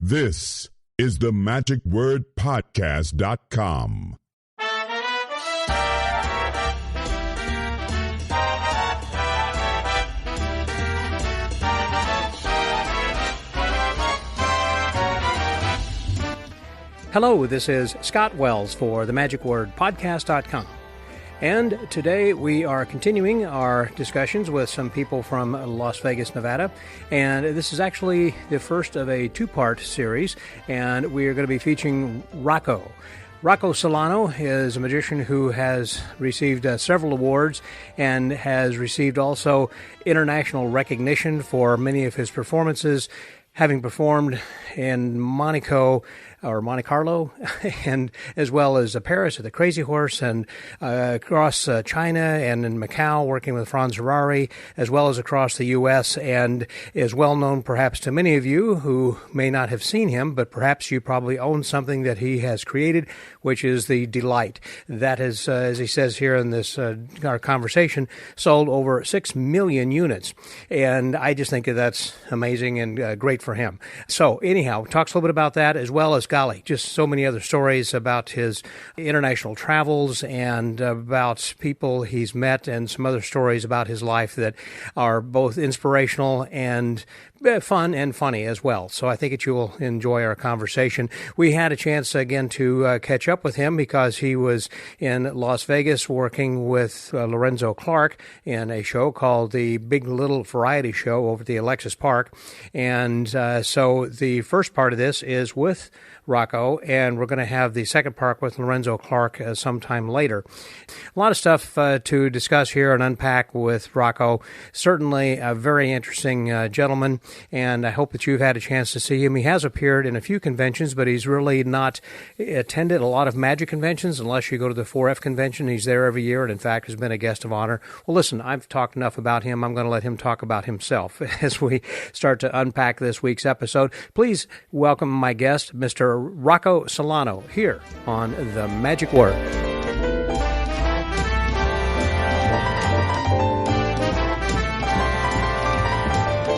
This is the magicwordpodcast.com. Hello, this is Scott Wells for the magicwordpodcast.com. And today we are continuing our discussions with some people from Las Vegas, Nevada. And this is actually the first of a two-part series, and we are going to be featuring Rocco. Rocco Solano is a magician who has received several awards and has received also international recognition for many of his performances, having performed in Monaco, or Monte Carlo, and as well as Paris at the Crazy Horse, and across China and in Macau, working with Franz Harari, as well as across the U.S., and is well known perhaps to many of you who may not have seen him, but perhaps you probably own something that he has created, which is the Delight. That is, as he says here in this our conversation, sold over 6 million units, and I just think that that's amazing and great for him. So anyhow, talks a little bit about that, as well as golly, just so many other stories about his international travels and about people he's met, and some other stories about his life that are both inspirational and fun and funny as well. So I think that you will enjoy our conversation. We had a chance again to catch up with him because he was in Las Vegas working with Lorenzo Clark in a show called the Big Little Variety Show over at the Alexis Park. And so the first part of this is with Rocco, and we're going to have the second part with Lorenzo Clark sometime later. A lot of stuff to discuss here and unpack with Rocco. Certainly a very interesting gentleman, and I hope that you've had a chance to see him. He has appeared in a few conventions, but he's really not attended a lot of magic conventions unless you go to the 4F convention. He's there every year, and in fact has been a guest of honor. Well, listen, I've talked enough about him. I'm going to let him talk about himself as we start to unpack this week's episode. Please welcome my guest, Mr. Rocco Solano, here on The Magic Word.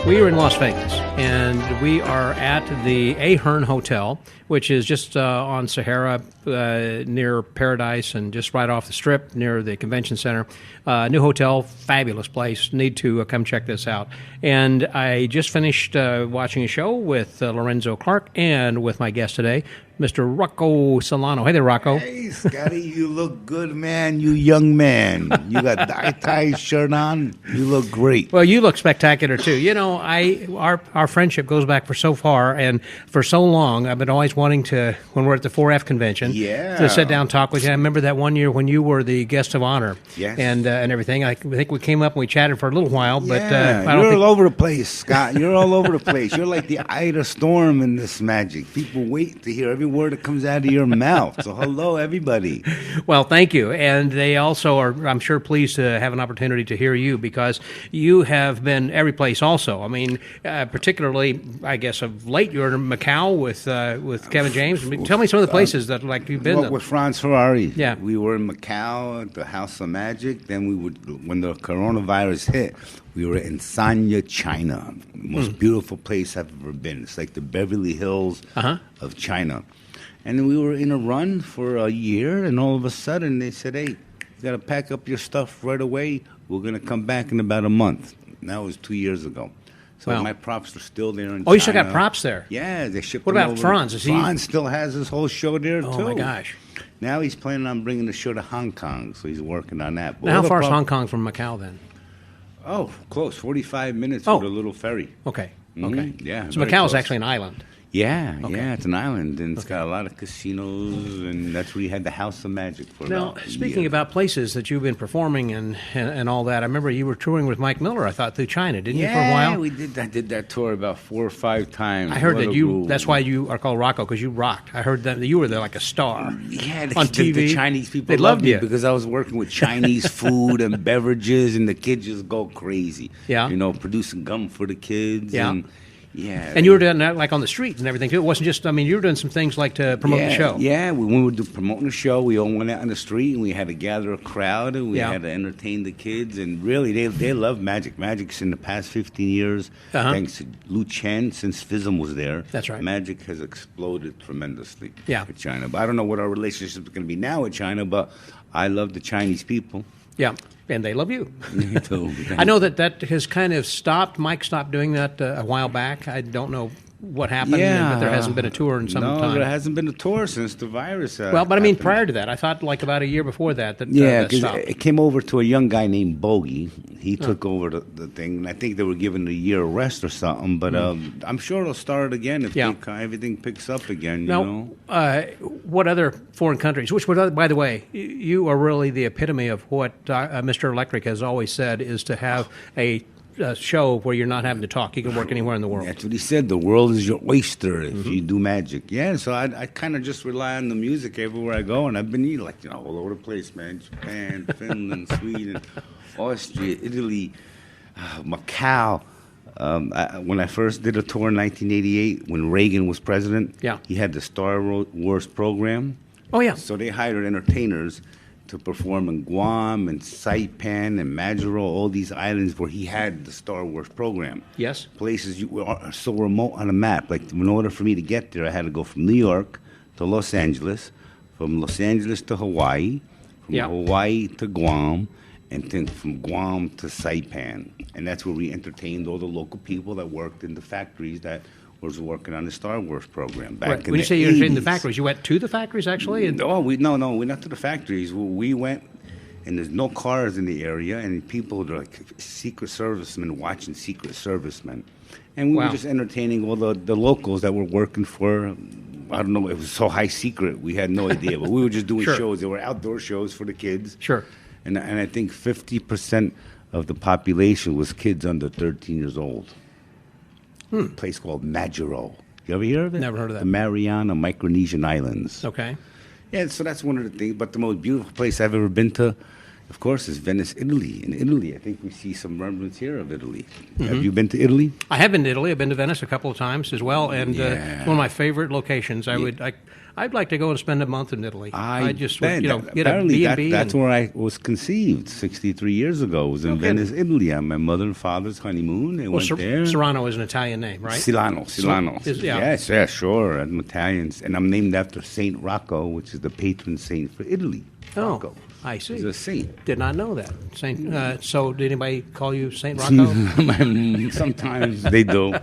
We are in Las Vegas, and we are at the Ahern Hotel, which is just on Sahara near Paradise and just right off the Strip near the convention center. New hotel, fabulous place. Need to come check this out. And I just finished watching a show with Lorenzo Clark and with my guest today, Mr. Rocco Solano. Hey there, Rocco. Hey, Scotty, you look good, man. You young man. You got tie shirt on. You look great. Well, you look spectacular, too. You know, our friendship goes back for so far and for so long. I've been always wanting to, when we're at the 4F convention, to sit down and talk with you. I remember that one year when you were the guest of honor and everything. I think we came up and we chatted for a little while. But you're all over the place, Scott. You're all over the place. You're like the Ida Storm in this magic. People wait to hear every word that comes out of your mouth. So hello, everybody. Well, thank you. And they also are, I'm sure, pleased to have an opportunity to hear you because you have been every place also. I mean, particularly, I guess, of late, you're in Macau with Kevin James. Tell me some of the places that you've been to. With Franz Harari. Yeah. We were in Macau at the House of Magic. Then when the coronavirus hit, we were in Sanya, China. Most beautiful place I've ever been. It's like the Beverly Hills of China. And we were in a run for a year, and all of a sudden they said, hey, you got to pack up your stuff right away. We're going to come back in about a month. And that was 2 years ago. So my props are still there in China. You still got props there? Yeah, they shipped What them about over. Franz? Franz still has his whole show there, too. Oh, my gosh. Now he's planning on bringing the show to Hong Kong, so he's working on that. But now, how far is Hong Kong from Macau, then? Oh, close. 45 minutes with a little ferry. Okay. Mm-hmm. Okay. Yeah. So Macau is actually an island. Yeah, it's an island, and it's got a lot of casinos, and that's where you had the House of Magic for Now, speaking about places that you've been performing and all that, I remember you were touring with Mike Miller, I thought, through China, didn't you, for a while? Yeah, we did. I did that tour about 4 or 5 times. I heard that's why you are called Rocco, because you rocked. I heard that you were there like a star. Yeah, on TV. The Chinese people they loved me you because I was working with Chinese food and beverages, and the kids just go crazy. Yeah. Producing gum for the kids. Yeah. And Yeah. And you were doing that like on the street and everything too. It wasn't just, I mean, you were doing some things like to promote the show. Yeah, when we were promoting the show, we all went out on the street and we had to gather a crowd and we had to entertain the kids. And really, they love magic. Magic's in the past 15 years, thanks to Lu Chen, since FISM was there. That's right. Magic has exploded tremendously with China. But I don't know what our relationship is going to be now with China, but I love the Chinese people. Yeah, and they love you. Me too. I know that has kind of stopped. Mike stopped doing that a while back. I don't know what happened, but there hasn't been a tour in some time. No, there hasn't been a tour since the virus well, but I mean, happened. prior to that, I thought like about a year before that that stopped. It came over to a young guy named Bogey. He took over the thing, and I think they were given a year of rest or something, but I'm sure it'll start again if everything picks up again, now, you know? What other foreign countries, which, by the way, you are really the epitome of what Mr. Electric has always said is to have a show where you're not having to talk. You can work anywhere in the world. That's what he said. The world is your oyster if you do magic. Yeah, so I kind of just rely on the music everywhere I go, and I've been all over the place, man. Japan, Finland, Sweden, Austria, Italy, Macau. When I first did a tour in 1988, when Reagan was president, he had the Star Wars program. Oh, yeah. So they hired entertainers to perform in Guam and Saipan and Majuro, all these islands where he had the Star Wars program. Yes. Places are so remote on a map. Like, in order for me to get there, I had to go from New York to Los Angeles, from Los Angeles to Hawaii, from Hawaii to Guam, and then from Guam to Saipan. And that's where we entertained all the local people that worked in the factories that was working on the Star Wars program back in When you say you the were in 80s. the factories, you went to the factories actually? No, we're not to the factories. We went, and there's no cars in the area, and people are like Secret Servicemen watching Secret Servicemen. And we were just entertaining all the locals that were working for, I don't know, it was so high secret, we had no idea. But we were just doing shows. They were outdoor shows for the kids. Sure. And I think 50% of the population was kids under 13 years old. A place called Majuro. You ever hear of it? Never heard of that. The Mariana Micronesian Islands. Okay. Yeah, so that's one of the things. But the most beautiful place I've ever been to, of course, is Venice, Italy. In Italy, I think we see some remnants here of Italy. Have you been to Italy? I have been to Italy. I've been to Venice a couple of times as well, and one of my favorite locations. I'd like to go and spend a month in Italy. I just would, get a B&B. That's where I was conceived 63 years ago. It was in Venice, Italy, on my mother and father's honeymoon. They went there. Serrano is an Italian name, right? Silano. Yes, sure. I'm Italian. And I'm named after Saint Rocco, which is the patron saint for Italy. Rocco. I see. He's a saint. Did not know that. So did anybody call you Saint Rocco? Sometimes they do.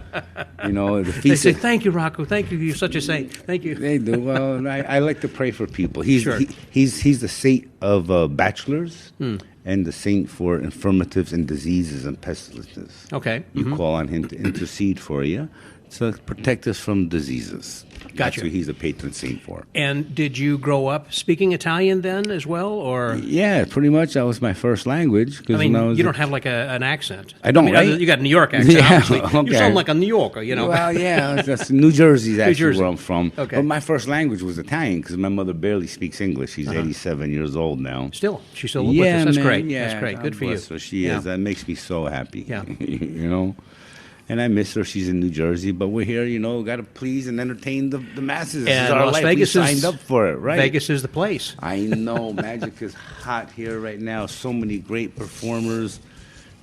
They say, thank you, Rocco. Thank you. You're such a saint. Thank you. They do. Well, I like to pray for people. He's the saint of bachelors and the saint for infirmities and diseases and pestilences. Okay. You call on him to intercede for you. So protect us from diseases. Gotcha. That's what he's a patron saint for. And did you grow up speaking Italian then as well, or? Yeah, pretty much. That was my first language. I mean, you don't have like an accent. I don't, right? You got a New York accent, obviously. Okay. You sound like a New Yorker, Well, yeah, that's New Jersey's actually where I'm from. Okay. But my first language was Italian because my mother barely speaks English. She's 87 years old now. She's still with us. That's man, great. Yeah, that's great. Good for you. So she is. That makes me so happy. Yeah. And I miss her. She's in New Jersey, but we're here. Got to please and entertain the masses. This And is our Las life. Vegas we signed up for it, right? Vegas is the place. I know. Magic is hot here right now. So many great performers.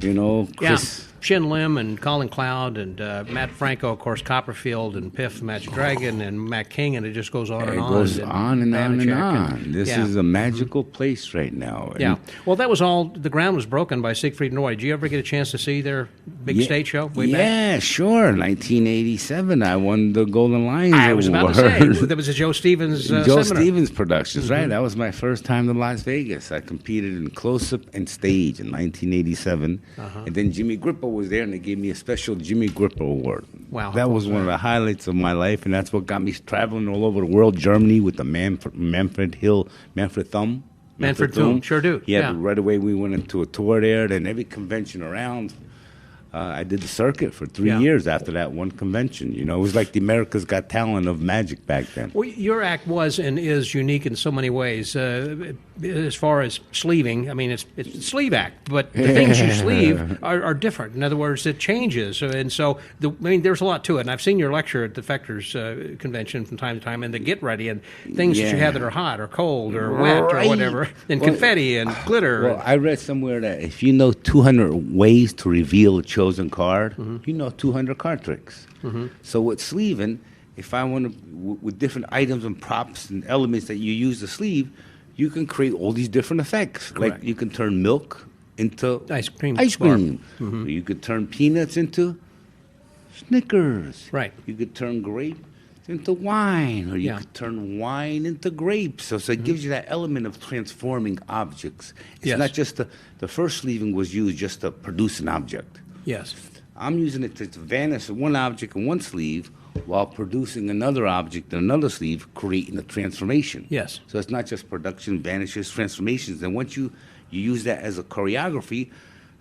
Chris. Shin Lim and Colin Cloud and Matt Franco, of course, Copperfield and Piff, Magic Dragon, and Matt King, and it just goes on and on. It goes on and on and on. This Yeah. is a magical place right now. Yeah. Well, that was all. The ground was broken by Siegfried and Roy. Did you ever get a chance to see their big stage show? Way back? Yeah, sure. 1987, I won the Golden Lions I was about to say Award. there was a Joe Stevens Joe seminar. Stevens Productions, right? That was my first time to Las Vegas. I competed in close-up and stage in 1987. And then Jimmy Grippo was there, and they gave me a special Jimmy Grippo Award. Wow. That was one of the highlights of my life, and that's what got me traveling all over the world. Germany with the Manfred Thum. Manfred Thum, sure do. Yeah, but right away we went into a tour there, then every convention around. I did the circuit for 3 Yeah. years after that one convention. You know, it was like the America's Got Talent of magic back then. Well, your act was and is unique in so many ways. As far as sleeving, I mean, it's a sleeve act, but the things you sleeve are different. In other words, it changes. And so, there's a lot to it. And I've seen your lecture at the Fector's convention from time to time, and the get ready and things that you have that are hot or cold or wet or whatever, and confetti and glitter. Well, I read somewhere that if you know 200 ways to reveal a chosen card, you know 200 card tricks. So with sleeving, if I want to, with different items and props and elements that you use to sleeve, you can create all these different effects. Correct. Like you can turn milk into Ice cream. You could turn peanuts into Snickers. Right. You could turn grape into wine, or you could turn wine into grapes. So it gives you that element of transforming objects. It's not just the first sleeving was used just to produce an object. Yes. I'm using it to vanish one object in one sleeve while producing another object in another sleeve, creating a transformation. Yes. So it's not just production, vanishes, transformations. And once you use that as a choreography,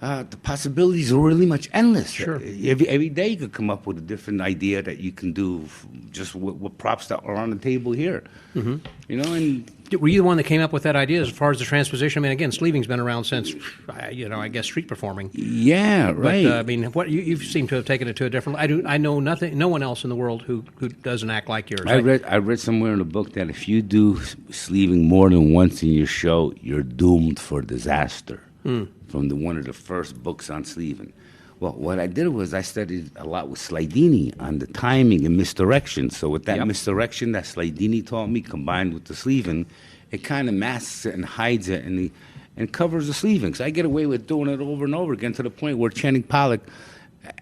the possibilities are really much endless. Sure. Every day you could come up with a different idea that you can do just with props that are on the table here. You know, and were you the one that came up with that idea as far as the transposition? I mean, again, sleeving's been around since, I guess, street performing. Yeah, right. But what you seem to have taken it to a different. I know nothing. No one else in the world who does an act like yours. I read somewhere in the book that if you do sleeving more than once in your show, you're doomed for disaster. From one of the first books on sleeving. Well, what I did was I studied a lot with Slydini on the timing and misdirection. So with that misdirection that Slydini taught me, combined with the sleeving, it kind of masks it and hides it and covers the sleeving. So I get away with doing it over and over again to the point where Channing Pollock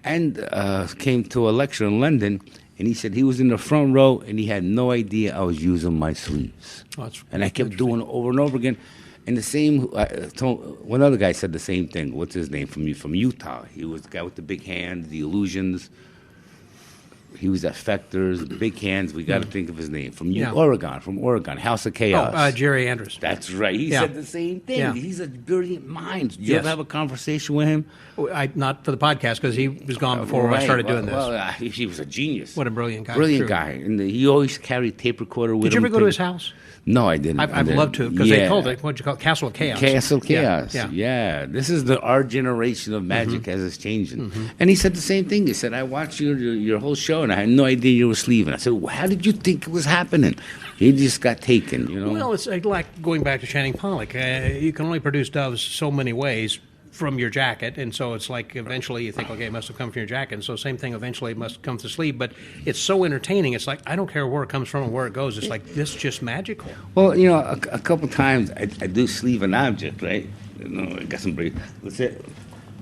came to a lecture in London, and he said he was in the front row and he had no idea I was using my sleeves. And I kept doing it over and over again. And the same, one other guy said the same thing. What's his name from Utah? He was the guy with the big hands, the illusions. He was at Fector's, the big hands. We got to think of his name from Oregon, House of Chaos. Jerry Andrews. That's right. He said the same thing. Yeah. He's a brilliant mind. Did you ever have a conversation with him? Not for the podcast because he was gone before I started doing this. Well, he was a genius. What a brilliant guy! Brilliant guy, and he always carried tape recorder with him. Did you ever go to his house? No, I didn't. I'd love to, because they called it, what'd you call it? Castle of Chaos. Castle of Chaos, yeah. This is our generation of magic as it's changing. And he said the same thing. He said, I watched your whole show, and I had no idea you were sleeving. I said, well, how did you think it was happening? He just got taken, you know? Well, it's like going back to Channing Pollock. You can only produce doves so many ways from your jacket, and so it's like eventually you think, okay, it must have come from your jacket, and so same thing, eventually it must come to sleeve, but it's so entertaining. It's like, I don't care where it comes from and where it goes. It's like, this is just magical. Well, you know, a couple times I do sleeve an object, right? You know, I got some brief. That's it.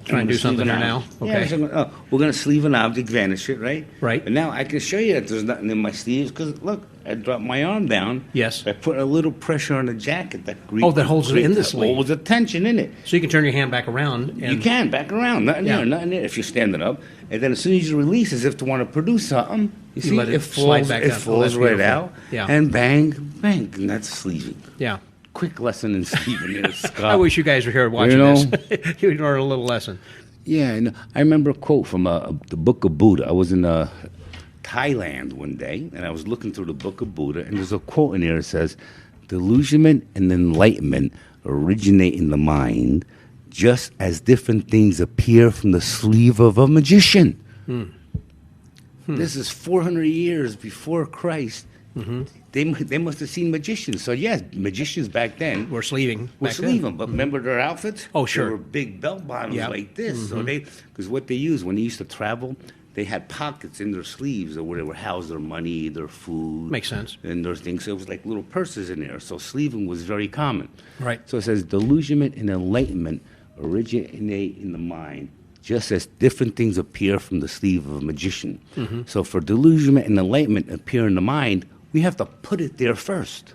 Trying to do something here now? Okay. Yeah, we're going to sleeve an object, vanish it, right? Right. And now I can show you that there's nothing in my sleeves because, look, I dropped my arm down. Yes. I put a little pressure on the jacket. That holds it in the sleeve. Holds the tension in it. So you can turn your hand back around. And you can, back around. Nothing there, nothing there if you're standing up. And then as soon as you release, as if to want to produce something, you see, let it falls, slide back it down. falls right out. Yeah. And bang, bang, and that's sleeving. Yeah. Quick lesson in sleeving. I wish you guys were here watching this. You would learn a little lesson. Yeah, and I remember a quote from the Book of Buddha. I was in Thailand one day, and I was looking through the Book of Buddha, and there's a quote in there that says, delusionment and enlightenment originate in the mind, just as different things appear from the sleeve of a magician. This is 400 years before Christ. They must have seen magicians. So, yes, magicians back then were sleeving. But remember their outfits? Oh, sure. They were big belt bottoms like this. So because what they used when they used to travel, they had pockets in their sleeves where they would house their money, their food. Makes sense. And those things. So it was like little purses in there. So sleeving was very common. Right. So it says delusionment and enlightenment originate in the mind, just as different things appear from the sleeve of a magician. So for delusionment and enlightenment appear in the mind, we have to put it there first.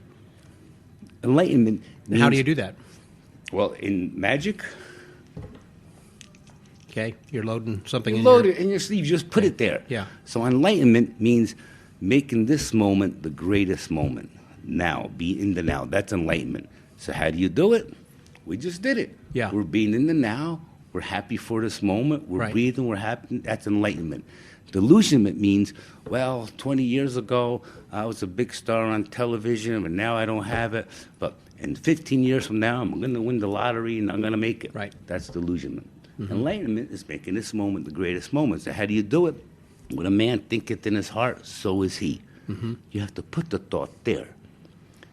Enlightenment means, how do you do that? Well, in magic, okay, you're loading something load it in your sleeve, just put it there. Yeah. So enlightenment means making this moment the greatest moment. Now, be in the now. That's enlightenment. So how do you do it? We just did it. Yeah. We're being in the now We're happy for this moment. We're Right. breathing. We're happy. That's enlightenment. Delusionment means, well, 20 years ago, I was a big star on television, but now I don't have it. But in 15 years from now, I'm going to win the lottery, and I'm going to make it. Right. That's delusionment. Enlightenment is making this moment the greatest moment. So how do you do it? When a man thinketh in his heart, so is he. You have to put the thought there.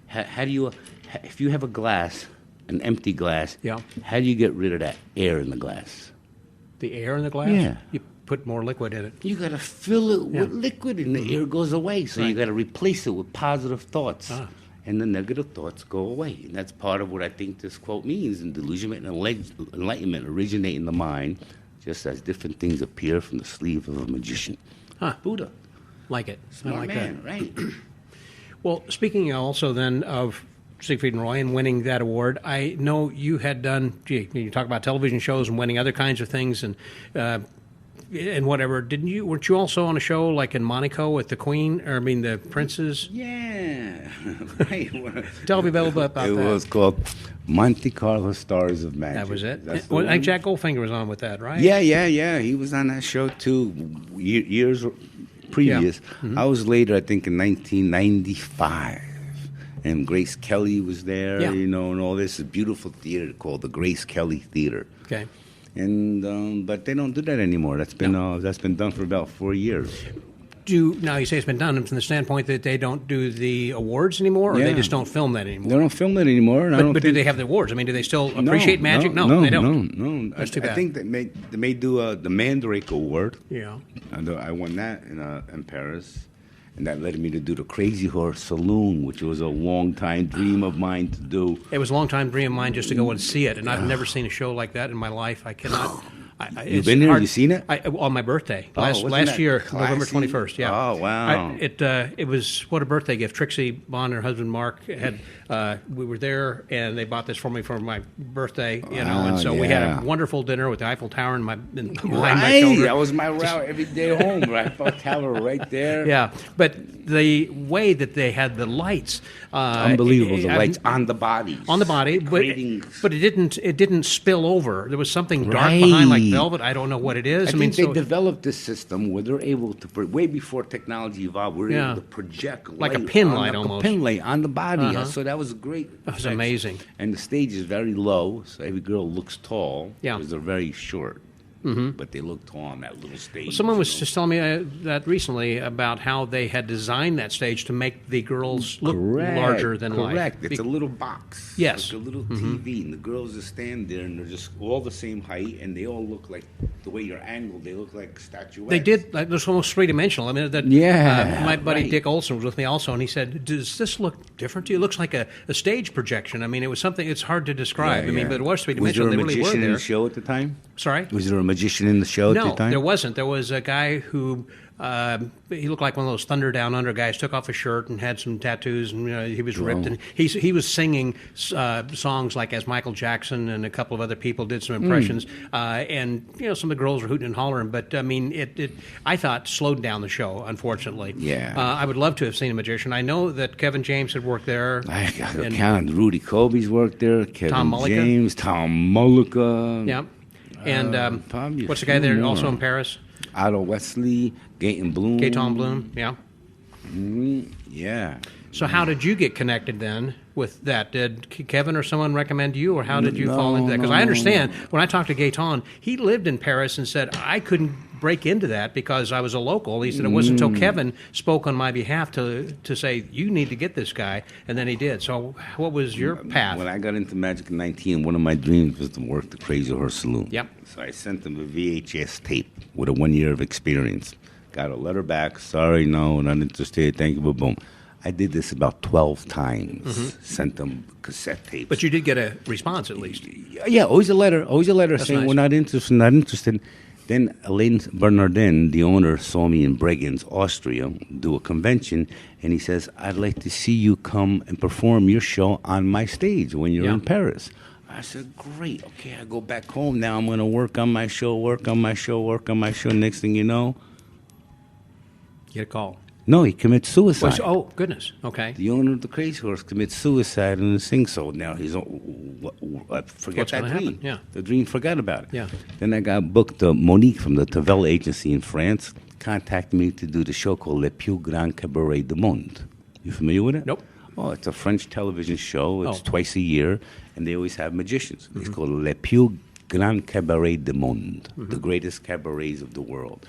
How do you, if you have a glass, an empty glass, Yeah. how do you get rid of that air in the glass? The air in the glass? Yeah. You put more liquid in it. You got to fill it Yeah. with liquid, and the air goes away. So you Right. got to replace it with positive thoughts. Ah. And the negative thoughts go away. And that's part of what I think this quote means. And delusionment and enlightenment originate in the mind, just as different things appear from the sleeve of a magician. Huh. Buddha. Like it. Smart I like man, that. right? Well, speaking also then of Siegfried and Roy and winning that award, I know you had done, you talk about television shows and winning other kinds of things and whatever. Weren't you also on a show like in Monaco with the Queen, or I mean the Princess? Yeah. Right. Tell me a little bit about It that. was called Monte Carlo Stars of Magic. That was it? That's the Well, I think one. Jack Goldfinger was on with that, right? Yeah. He was on that show too, years previous. I was later, I think, in 1995. And Grace Kelly was there, Yeah. and all this. A beautiful theater called the Grace Kelly Theater. Okay. And but they don't do that anymore. That's been done for about 4 years. Now you say it's been done from the standpoint that they don't do the awards anymore, or they Yeah. just don't film that They anymore? don't film it anymore. And I don't But do think- they have the awards? I mean, do they still appreciate magic? No, they don't. No. That's too I bad. think they may do the Mandrake Award. Yeah. And I won that in Paris, and that led me to do the Crazy Horse Saloon, which was a long time dream of mine to do. It was a long time dream of mine just to go and see it, and I've never seen a show like that in my life. I cannot. You've been there? You seen it? On my birthday wasn't last that year, classy? November 21st. Yeah. Oh, wow. It was what a birthday gift. Trixie Bond and her husband Mark had. We were there, and they bought this for me for my birthday. And so we had a wonderful dinner with the Eiffel Tower behind my shoulder. That was my route every day home. Eiffel Tower right there. Yeah, but the way that they had the lights, Unbelievable. The lights on the bodies. on the body, Creating- but it didn't spill over. There was something dark Right. behind, like velvet. I don't know what it is. I think they developed this system where they're able to, way before technology evolved, we're Yeah. able to project Like a light pin on light the, almost. A pin light on the body. So that was great. That was effects. amazing. And the stage is very low, so every girl looks tall. Yeah. Because they're very short. But they look tall on that little stage. Someone was just telling me that recently about how they had designed that stage to make the girls look larger than life. Correct. It's a little box. Yes. Like a little TV, and the girls just stand there, and they're just all the same height, and they all look like, the way you're angled, they look like statuettes. They did. Like, it was almost three-dimensional. I mean, my buddy right. Dick Olson was with me also, and he said, "Does this look different to you? It looks like a stage projection." I mean, it was something. It's hard to describe. I mean, but it was three-dimensional. Was there a They really were magician in there. the show at the time? Sorry. Was there a magician in the show at the No, time? there wasn't. There was a guy who he looked like one of those Thunder Down Under guys. Took off his shirt and had some tattoos, and he was ripped. And he was singing songs like as Michael Jackson and a couple of other people did some impressions. And some of the girls were hooting and hollering. But I mean, it I thought slowed down the show. Unfortunately, Yeah. I would love to have seen a magician. I know that Kevin James had worked there. I got to count. Rudy Kobe's worked there. Kevin Tom Mullica. James, Tom Mullica. Yeah. And probably a what's the few guy there more. also in Paris? Otto Wesley, Gaten Bloom. Gaetan Bloom. Yeah. Yeah. So how did you get connected then with that? Did Kevin or someone recommend you, or how did you fall into that? Because I understand when I talked to Gaetan, he lived in Paris and said, I couldn't break into that because I was a local. He said it wasn't until Kevin spoke on my behalf to say, you need to get this guy, and then he did. So what was your path? When I got into magic in 19, one of my dreams was to work the Crazy Horse Saloon. Yep. So I sent them a VHS tape with a 1 year of experience. Got a letter back. Sorry, no, not interested. Thank you, but boom. I did this about 12 times. Sent them cassette tapes. But you did get a response at least. Yeah, always a letter saying nice. we're not interested, not interested. Then Elaine Bernardin, the owner, saw me in Bregenz, Austria, do a convention, and he says, I'd like to see you come and perform your show on my stage when you're in Paris. I said, great. Okay, I go back home now. I'm going to work on my show. Next thing you know, Get a call. No, he commits suicide. Oh, goodness. Okay. The owner of the Crazy Horse commits suicide in the sing. So now he's forget What's that gonna dream. happen? Yeah. The dream, forget about it. Yeah. Then I got booked. Monique from the Tavel agency in France contacted me to do the show called Le Plus Grand Cabaret du Monde. You familiar with it? Nope. Oh, it's a French television show. It's Oh. twice a year, and they always have magicians. It's called Le Plus Grand Cabaret du Monde, the greatest cabarets of the world.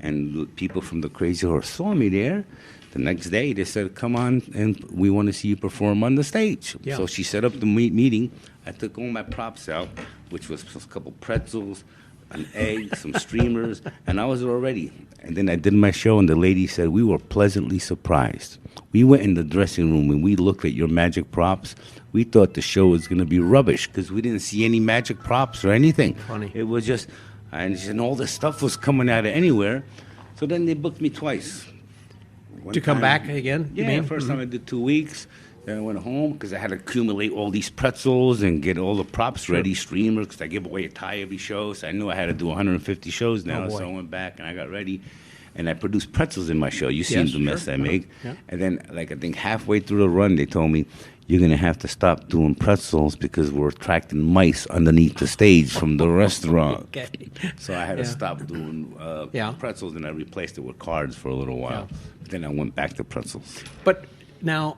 And people from the Crazy Horse saw me there. The next day, they said, come on, and we want to see you perform on the stage. Yeah. So she set up the meeting. I took all my props out, which was a couple pretzels, an egg, some streamers, and I was all ready. And then I did my show, and the lady said, we were pleasantly surprised. We went in the dressing room, and we looked at your magic props. We thought the show was going to be rubbish because we didn't see any magic props or anything. Funny. It was just, and all this stuff was coming out of anywhere. So then they booked me twice. One To come time- back again, you Yeah, mean? first time I did 2 weeks. Then I went home because I had to accumulate all these pretzels and get all the props ready, streamers, because I give away a tie every show. So I knew I had to do 150 shows now. Oh, boy. So I went back and I got ready. And I produced pretzels in my show. You seen Yes, the mess sure. I make. Yeah. And then, I think halfway through the run, they told me, you're going to have to stop doing pretzels because we're attracting mice underneath the stage from the restaurant. Okay. So I had to Yeah. stop doing Yeah. pretzels, and I replaced it with cards for a little while. Yeah. Then I went back to pretzels. But now,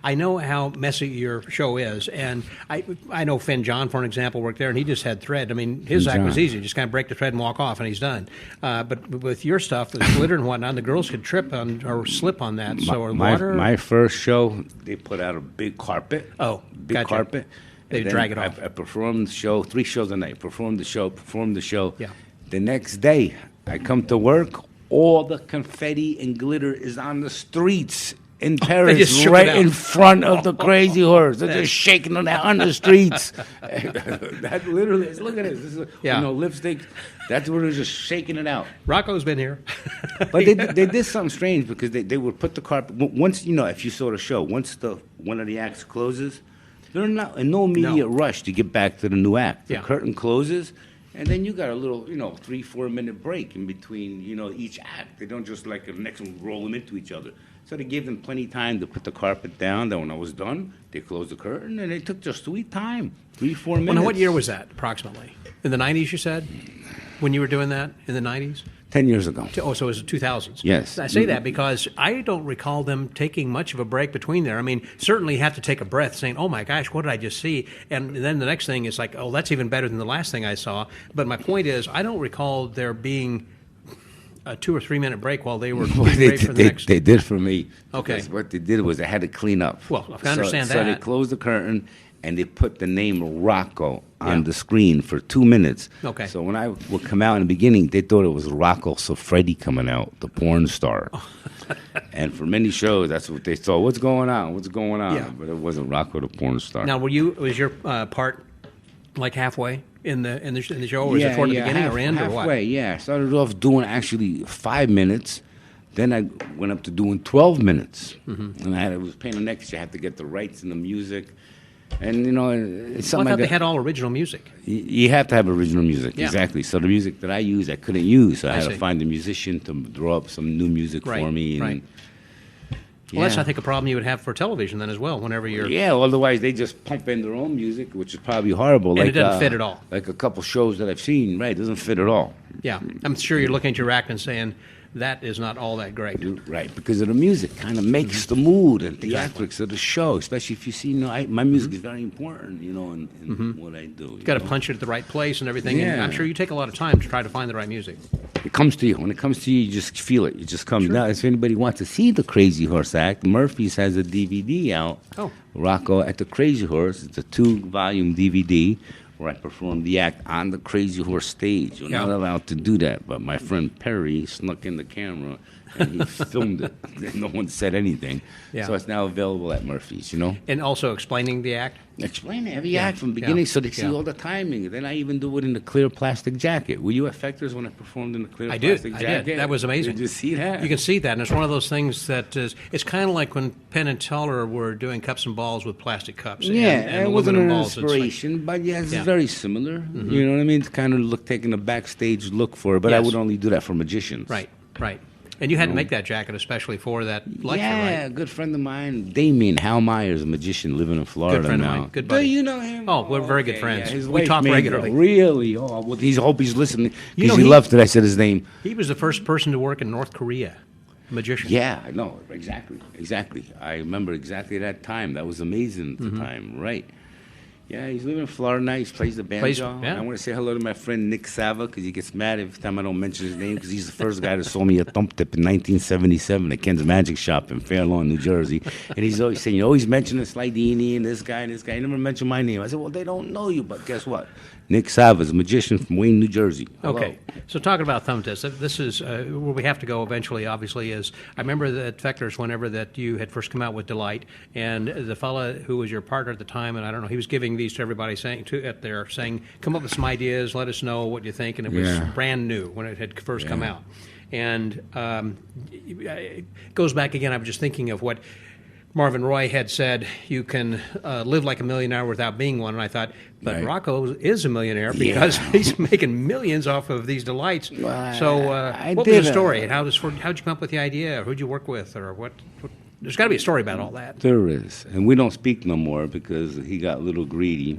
I know how messy your show is, and I know Finn John, for an example, worked there, and he just had thread. I mean, his Finn act was John. easy. Just kind of break the thread and walk off, and he's done. But with your stuff, the glitter and whatnot, the girls could trip on or slip on that. So, or water. My first show, they put out a big carpet. Oh, big gotcha. carpet. They'd And then drag it off. I performed the show, 3 shows a night. Performed the show. Yeah. The next day, I come to work. All the confetti and glitter is on the streets in Paris, just shook it right out. in front of the Crazy Horse. They're just shaking it out on the streets. That literally, look at this. This is, Yeah. lipstick. That's where they're just shaking it out. Rocco's been here. But they did something strange because they would put the carpet once if you saw the show, once one of the acts closes, they're not in no immediate rush to get back to the new act. The Yeah. curtain closes, and then you got a little 3-4 minute break in between each act. They don't just like the next one roll them into each other. So they gave them plenty of time to put the carpet down. Then when I was done, they closed the curtain, and they took just sweet time, 3-4 minutes. Well, now, what year was that, approximately? In the 90s, you said? When you were doing that, in the 90s? 10 years ago. Oh, so it was the 2000s. Yes. I say that because I don't recall them taking much of a break between there. I mean, certainly you have to take a breath saying, oh my gosh, what did I just see? And then the next thing is like, oh, that's even better than the last thing I saw. But my point is, I don't recall there being a 2 or 3 minute break while they were getting ready for the next. They did for me. Okay. Because what they did was they had to clean up. Well, I understand So they that. closed the curtain and they put the name Rocco on the screen for 2 minutes. Okay. So when I would come out in the beginning, they thought it was Rocco Siffredi coming out, the porn star. And for many shows, that's what they thought. What's going on? What's going on? Yeah. But it wasn't Rocco the porn star. Now, was your part like halfway in the show, or was it toward the beginning or end, or what? halfway, yeah. I started off doing actually 5 minutes. Then I went up to doing 12 minutes. Mm-hmm. And it was a pain in the neck 'cause you had to get the rights and the music. And, it's Well, I something thought like they that. had all original music. You have to have original music, Yeah. exactly. So the music that I used, I couldn't use. So I had see. to find a musician to draw up some new music Right, for me. And, right. Well, that's, yeah. I think, a problem you would have for television then as well, whenever you're... Yeah, otherwise they just pump in their own music, which is probably horrible. And it doesn't fit at all. Like a couple shows that I've seen, right? It doesn't fit at all. Yeah, I'm sure you're looking at your act and saying, that is not all that great. Right, because of the music, kind of makes the mood and theatrics of the show. Especially if you see, my music is very important, in what I do. You've got to punch it at the right place and everything, and Yeah. I'm sure you take a lot of time to try to find the right music. It comes to you. When it comes to you, you just feel it. It just comes. Now, if anybody wants to see the Crazy Horse act, Murphy's has a DVD out. Oh. Rocco at the Crazy Horse. It's a 2-volume DVD where I perform the act on the Crazy Horse stage. You're not allowed to do that, but my friend Perry snuck in the camera and he filmed it. No one said anything. Yeah. So it's now available at Murphy's, And also explaining the act. Explain every act from beginning so they see all the timing. Then I even do it in the clear plastic jacket. Were you at Fector's when I performed in the clear plastic jacket? I did. That was amazing. Did you see that? You can see that, and it's one of those things that is, it's kind of like when Penn and Teller were doing cups and balls with plastic cups. Yeah, and it wasn't an aluminum balls. It's like- inspiration, but yeah, it's Yeah. very similar. You know what I mean? It's kind of taking a backstage look for it, but I Yes. would only do that for magicians. Right, right. And you had to make that jacket especially for that lecture, yeah, right? a good friend of mine, Damien Hal Myers, a magician living in Florida Good friend now. of mine. Good buddy. Do you know him? Oh, we're very good friends. Yeah, his We wife talk made regularly. Really? Oh, well, I hope he's listening. You know, Because he loved that I said his name. He was the first person to work in North Korea, a magician. Yeah, I know. Exactly. I remember exactly that time. That was amazing at the time, right? Yeah, he's living in Florida now. He plays the banjo. yeah. I want to say hello to my friend Nick Sava because he gets mad every time I don't mention his name because he's the first guy that sold me a thump tip in 1977 at Ken's Magic Shop in Fair Lawn, New Jersey. And he's always saying, you always mention Slydini and this guy and this guy. You never mention my name. I said, well, they don't know you, but guess what? Nick Sava is a magician from Wayne, New Jersey. Hello. Okay, so talking about thumb tests, this is where we have to go eventually, obviously, is I remember that Fechter's whenever that you had first come out with Delight, and the fella who was your partner at the time, and I don't know, he was giving these to everybody saying, come up with some ideas, let us know what you think, and it was brand new when it had first come out. And it goes back again, I was just thinking of what Marvin Roy had said, you can live like a millionaire without being one. And I thought, but Rocco is a millionaire because he's making millions off of these delights. Well, so what was the story? And how'd you come up with the idea? Or who'd you work with? Or what there's got to be a story about all that. There is. And we don't speak no more because he got a little greedy.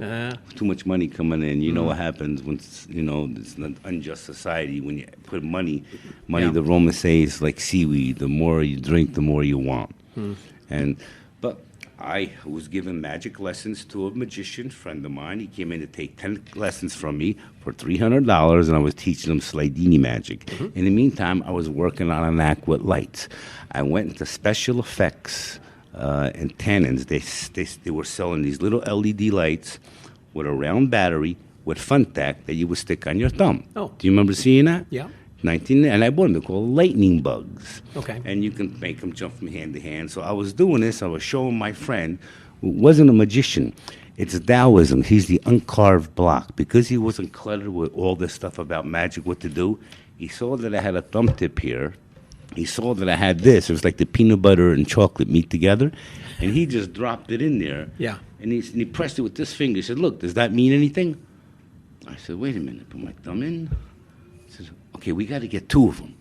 Too much money coming in. You know what happens when, it's an unjust society. When you put money, the Romans say, is like seaweed. The more you drink, the more you want. But I was given magic lessons to a magician friend of mine. He came in to take 10 lessons from me for $300, and I was teaching him Slydini magic. In the meantime, I was working on an act with lights. I went into special effects and tannins. They were selling these little LED lights with a round battery with Funtac that you would stick on your thumb. Oh. Do you remember seeing that? Yeah. And I bought them. They're called lightning bugs. Okay. And you can make them jump from hand to hand. So I was doing this. I was showing my friend, who wasn't a magician. It's Taoism. He's the uncarved block. Because he wasn't cluttered with all this stuff about magic, what to do, he saw that I had a thumb tip here. He saw that I had this. It was like the peanut butter and chocolate meet together. And he just dropped it in there. Yeah. And he pressed it with this finger. He said, look, does that mean anything? I said, wait a minute. Put my thumb in. Okay, we got to get two of them.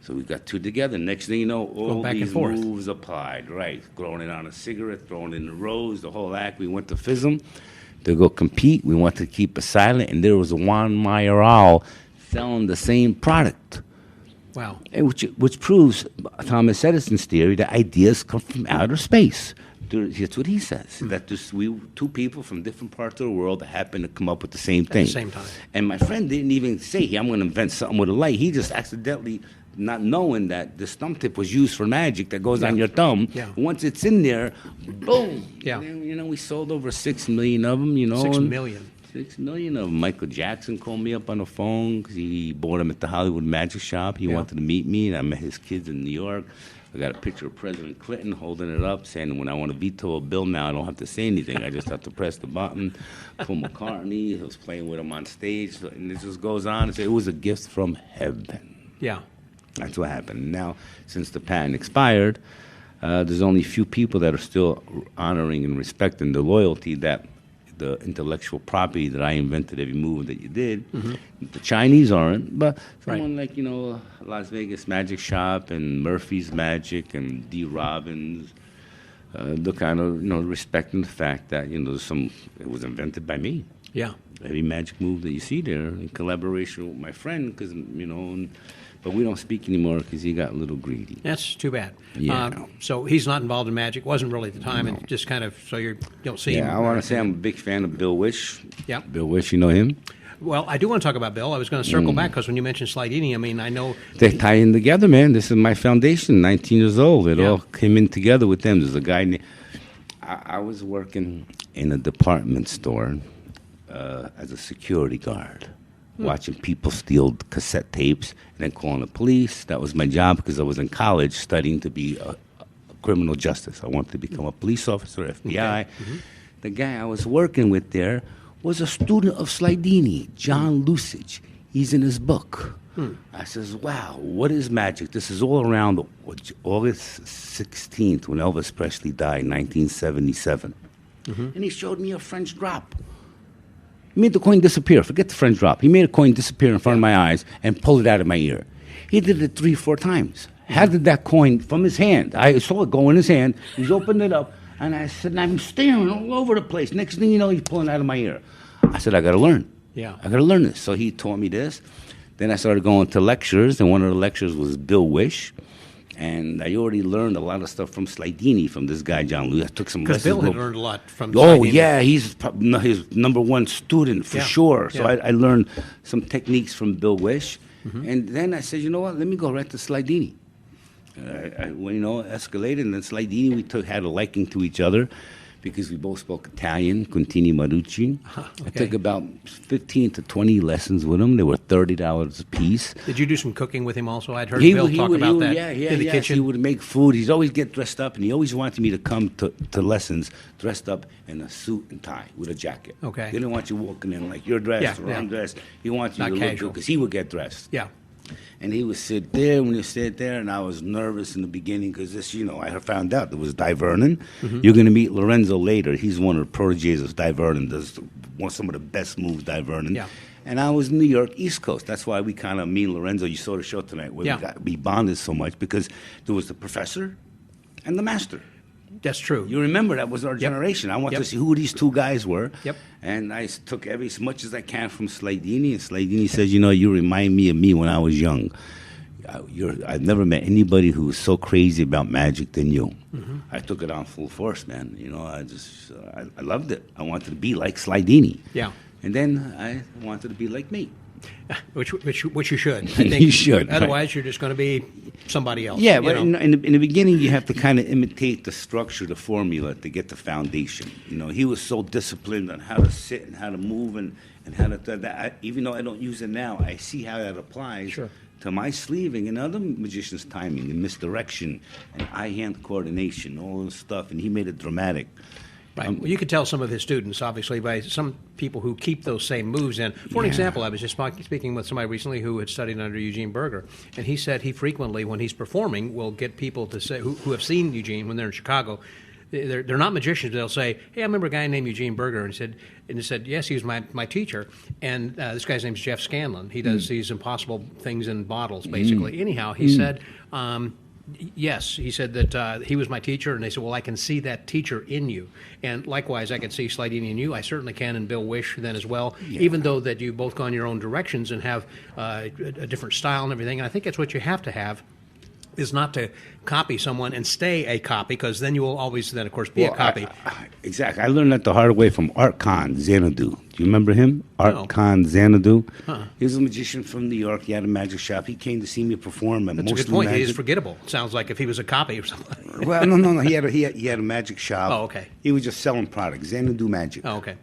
So we got two together. Next thing you know, all these moves applied. Right, throwing it on a cigarette, throwing it in the rose, the whole act. We went to FISM to go compete. We wanted to keep it silent, and there was a Juan Mayoral selling the same product. Wow. And which proves Thomas Edison's theory that ideas come from outer space. That's what he says. That two people from different parts of the world happen to come up with the same thing. At the same time. And my friend didn't even say, hey, I'm going to invent something with a light. He just accidentally, not knowing that this thumb tip was used for magic that goes on your thumb. Yeah. Once it's in there, boom. Yeah. And then, we sold over 6 million of them, 6 million. 6 million of them. Michael Jackson called me up on the phone because he bought him at the Hollywood Magic Shop. He wanted to meet me, and I met his kids in New York. I got a picture of President Clinton holding it up, saying when I want to veto a bill now, I don't have to say anything. I just have to press the button. Paul McCartney, he was playing with him on stage, and it just goes on. It was a gift from heaven. Yeah. That's what happened. Now, since the patent expired, there's only a few people that are still honoring and respecting the loyalty that the intellectual property that I invented every move that you did. The Chinese aren't, but someone like, Las Vegas Magic Shop and Murphy's Magic and D. Robbins, they're kind of, respecting the fact that, it was invented by me. Yeah. Every magic move that you see there in collaboration with my friend, because, but we don't speak anymore because he got a little greedy. That's too bad. Yeah. So he's not involved in magic. Wasn't really at the time, and just kind of so you don't see him. Yeah, I want to say I'm a big fan of Bill Wisch. Yeah. Bill Wisch, you know him? Well, I do want to talk about Bill. I was going to circle back because when you mentioned Slydini, I know they tie in together, man. This is my foundation. 19 years old. It all came in together with them. There's a guy. I was working in a department store as a security guard. Watching people steal cassette tapes and then calling the police. That was my job because I was in college studying to be a criminal justice. I wanted to become a police officer, FBI. Okay. The guy I was working with there was a student of Slydini, John Lusage. He's in his book. I says, wow, what is magic? This is all around August 16th when Elvis Presley died in 1977. And he showed me a French drop. He made the coin disappear. Forget the French drop. He made a coin disappear in front of my eyes and pulled it out of my ear. He did it 3-4 times. handed that coin from his hand. I saw it go in his hand. He's opened it up, and I said, and I'm staring all over the place. Next thing you know, he's pulling out of my ear. I said, I got to learn. Yeah. I got to learn this. So he taught me this. Then I started going to lectures, and one of the lectures was Bill Wisch. And I already learned a lot of stuff from Slydini, from this guy, John Louis. I took some lessons. Because Bill had learned a lot from Oh, Slydini. yeah, he's his number one student for sure. So I learned some techniques from Bill Wisch. And then I said, you know what, let me go right to Slydini. Escalated, and then Slydini, we had a liking to each other because we both spoke Italian, Contini Marucci. I took about 15 to 20 lessons with him. They were $30 a piece. Did you do some cooking with him also? I'd heard Bill talk about that in the kitchen. He would make food. He'd always get dressed up, and he always wanted me to come to lessons dressed up in a suit and tie with a jacket. Okay. He didn't want you walking in like you're dressed or I'm dressed. He wanted you to look good because he would get dressed. Yeah. And he would sit there when he sit there, and I was nervous in the beginning because this, I had found out it was Di Vernon. You're going to meet Lorenzo later. He's one of the proteges of Di Vernon. Does some of the best moves, Di Vernon. Yeah. And I was in New York, East Coast. That's why we kind of, me and Lorenzo, you saw the show tonight, where we bonded so much because there was the professor and the master. That's true. You remember that was our generation. I want to see who these two guys were. Yep. And I took as much as I can from Slydini. And Slydini says, you remind me of me when I was young. I've never met anybody who was so crazy about magic than you. I took it on full force, man. I loved it. I wanted to be like Slydini. Yeah. And then I wanted to be like me. Which you should. I think you should. Otherwise, you're just going to be somebody else. Yeah, but in the beginning, you have to kind of imitate the structure, the formula to get the foundation. He was so disciplined on how to sit and how to move and how to. Even though I don't use it now, I see how that applies to my sleeving and other magicians' timing and misdirection and eye-hand coordination, all this stuff. And he made it dramatic. Right. Well, you could tell some of his students, obviously, by some people who keep those same moves in. For an example, I was just speaking with somebody recently who had studied under Eugene Berger, and he said he frequently, when he's performing, will get people to say who have seen Eugene when they're in Chicago. They're not magicians. They'll say, "Hey, I remember a guy named Eugene Berger," and he said, "Yes, he was my teacher." And this guy's name's Jeff Scanlon. He does these impossible things in bottles, basically. Anyhow, he said. Yes, he said that he was my teacher, and they said, well, I can see that teacher in you. And likewise, I can see Slydini in you. I certainly can in Bill Wisch then as well, even though that you've both gone your own directions and have a different style and everything. And I think that's what you have to have, is not to copy someone and stay a copy, because then you will always then, of course, be a copy. Exactly. I learned that the hard way from Art Khan Xanadu. Do you remember him? Art Khan Xanadu. He was a magician from New York. He had a magic shop. He came to see me perform. That's a good point. He is forgettable. Sounds like if he was a copy or something. Well, no. He had a magic shop. Oh, okay. He was just selling products. Xanadu Magic. Oh, okay.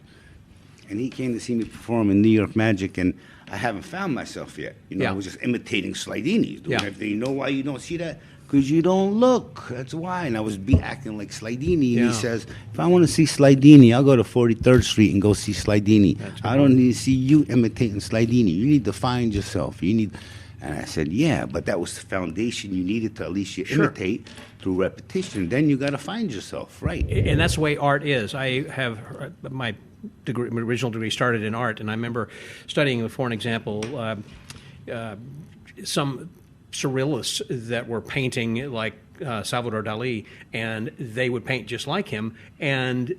And he came to see me perform in New York Magic, and I haven't found myself yet. I was just imitating Slydini. Doing everything. You know why you don't see that? Because you don't look. That's why. And I was acting like Slydini. And he says, if I want to see Slydini, I'll go to 43rd Street and go see Slydini. I don't need to see you imitating Slydini. You need to find yourself. And I said, yeah, but that was the foundation you needed to at least imitate through repetition. Then you got to find yourself, right? And that's the way art is. I have my original degree started in art, and I remember studying, for an example, some surrealists that were painting like Salvador Dali, and they would paint just like him, and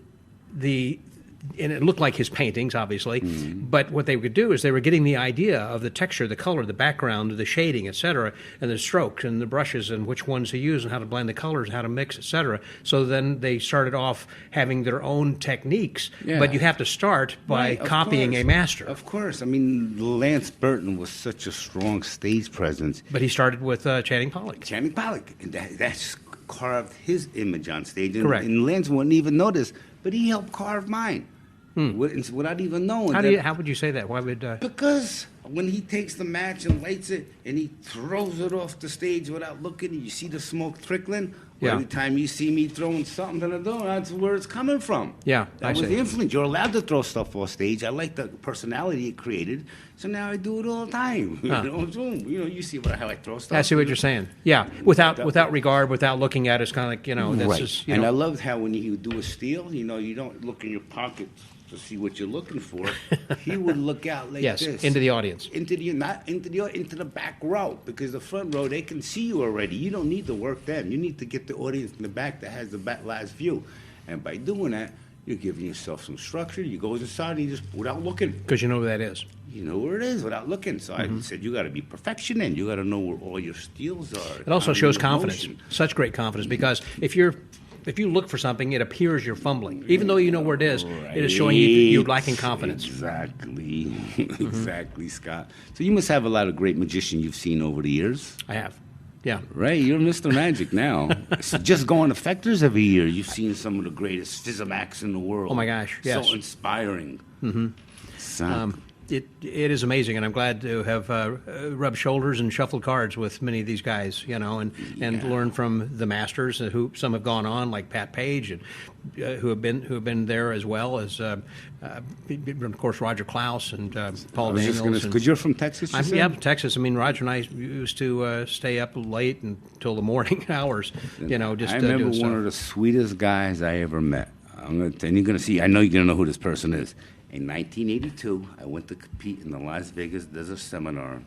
it looked like his paintings, obviously, but what they would do is they were getting the idea of the texture, the color, the background, the shading, etc., and the strokes and the brushes and which ones to use and how to blend the colors, how to mix, etc. So then they started off having their own techniques, but you have to start by copying a master. Of course. I mean, Lance Burton was such a strong stage presence. But he started with Channing Pollock. Channing Pollock. And that's carved his image on stage. And, Correct. And Lance wouldn't even notice, but he helped carve mine. Without even knowing. How would you say that? Why would? Because when he takes the match and lights it and he throws it off the stage without looking, you see the smoke trickling. Every time you see me throwing something to the door, that's where it's coming from. Yeah, that was the influence. You're allowed to throw stuff off stage. I like the personality it created, so now I do it all the time. You see how I throw stuff. I see what you're saying. Yeah, without regard, without looking at it, it's kind of like that's right. just. And I loved how when you do a steal, you don't look in your pockets. to see what you're looking for, he would look out like yes, this. into the audience. Into the back row, because the front row, they can see you already. You don't need to work them. You need to get the audience in the back that has the back last view. And by doing that, you're giving yourself some structure. You go inside and you just, without looking. Because you know where that is. You know where it is without looking. So I said, you got to be perfection, and you got to know where all your steals are. It also shows confidence, such great confidence, because if you look for something, it appears you're fumbling. Even though you know where it is, it is showing you're lacking confidence. Exactly. Exactly, Scott. So you must have a lot of great magicians you've seen over the years. I have. Yeah. Right? You're Mr. Magic now. So just going to Fectors every year, you've seen some of the greatest Physimax in the world. Oh, my gosh, yes. So inspiring. It is amazing, and I'm glad to have rubbed shoulders and shuffled cards with many of these guys, and learn from the masters, who some have gone on, like Pat Page, and who have been there, as well as, of course, Roger Klaus and Paul Daniels. Because you're from Texas, Yeah, Texas. I mean, Roger and I used to stay up late until the morning hours, I remember one of the sweetest guys I ever met. And you're going to see, I know you're going to know who this person is. In 1982, I went to compete in the Las Vegas Desert Seminar,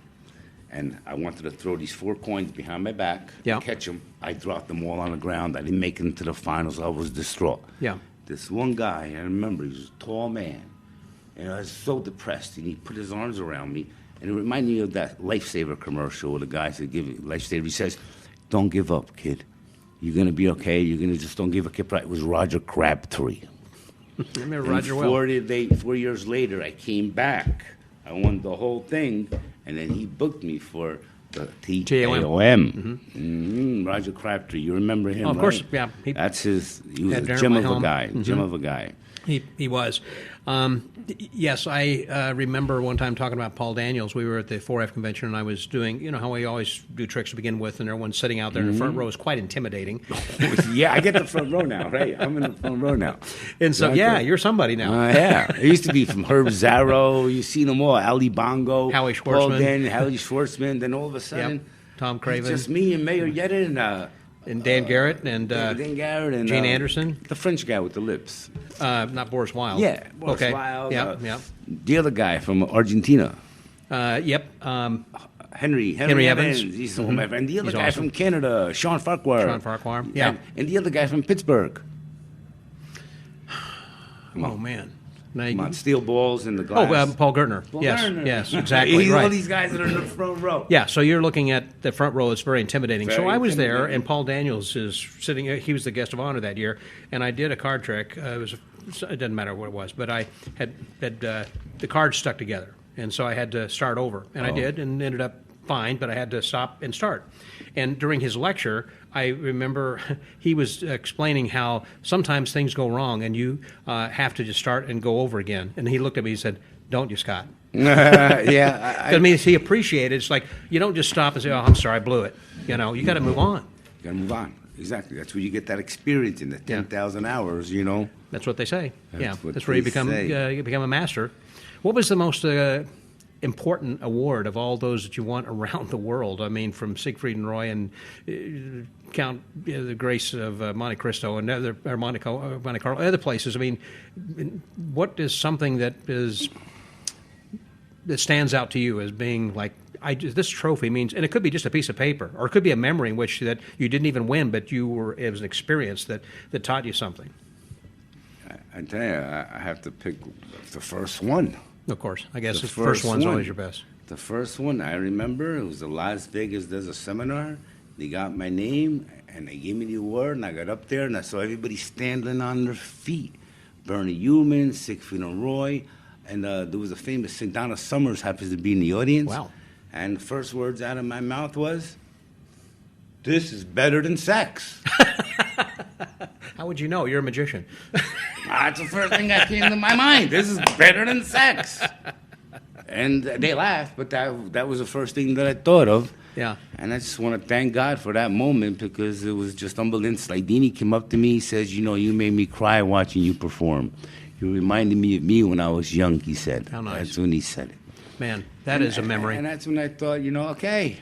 and I wanted to throw these 4 coins behind my back, catch them. I dropped them all on the ground. I didn't make it into the finals. I was distraught. Yeah. This one guy, I remember, he was a tall man, and I was so depressed, and he put his arms around me, and it reminded me of that Lifesaver commercial where the guy said, "Give you Lifesaver." He says, "Don't give up, kid. You're going to be okay. You're going to just don't give up." It was Roger Crabtree. I remember Roger well. 4 years later, I came back. I won the whole thing, and then he booked me for the TAOM. Roger Crabtree, you remember him? Of course, yeah. He was a gem of a guy. Gem of a guy. He was. Yes, I remember one time talking about Paul Daniels. We were at the 4F convention, and I was doing, how we always do tricks to begin with, and everyone's sitting out there in the front row is quite intimidating. Yeah, I get the front row now, right? I'm in the front row now. And so, you're somebody now. Yeah. It used to be from Herb Zarrow. You've seen them all. Ali Bongo. Howie Schwartzman. Paul Daniels, Howie Schwartzman. Then all of a sudden, Tom Craven. It's just me and Mayor Yedid and Dan Garrett and Gene Anderson. The French guy with the lips. Not Boris Wilde. Yeah, Boris Wilde. Yeah. The other guy from Argentina. Yep. Henry Evans. He's my friend. The other guy from Canada, Sean Farquhar. Yeah. And the other guy from Pittsburgh. Oh, man. Come on, steel balls in the glass. Oh, Paul Gertner. Yes, exactly. All these guys that are in the front row. Yeah, so you're looking at the front row. It's very intimidating. So I was there, and Paul Daniels is sitting. He was the guest of honor that year, and I did a card trick. It doesn't matter what it was, but I had the cards stuck together, and so I had to start over, and I did, and ended up fine, but I had to stop and start. And during his lecture, I remember he was explaining how sometimes things go wrong and you have to just start and go over again. And he looked at me and said, "Don't you, Scott?" I mean, he appreciated it. It's like you don't just stop and say, "Oh, I'm sorry, I blew it." You got to move on. You got to move on. Exactly. That's where you get that experience in the 10,000 hours, That's what they say. That's where you become a master. What was the most important award of all those that you won around the world? I mean, from Siegfried and Roy and Count the Grace of Monte Cristo and Monte Carlo, other places. I mean, what is something that stands out to you as being like, this trophy means, and it could be just a piece of paper, or it could be a memory in which that you didn't even win, but it was an experience that taught you something. I tell you, I have to pick the first one. Of course. I guess the first one's always your best. The first one, I remember, it was the Las Vegas Desert Seminar. They got my name, and they gave me the award, and I got up there, and I saw everybody standing on their feet. Bernie Human, Siegfried and Roy, and there was a famous Donna Summers happens to be in the audience. Wow. And the first words out of my mouth was, "This is better than sex." How would you know? You're a magician. That's the first thing that came to my mind. This is better than sex. And they laughed, but that was the first thing that I thought of. Yeah. And I just want to thank God for that moment, because it was just unbelievable. Slydini came up to me, he says, "You made me cry watching you perform. You reminded me of me when I was young," he said. How nice. That's when he said it. Man, that is a memory. And that's when I thought, okay,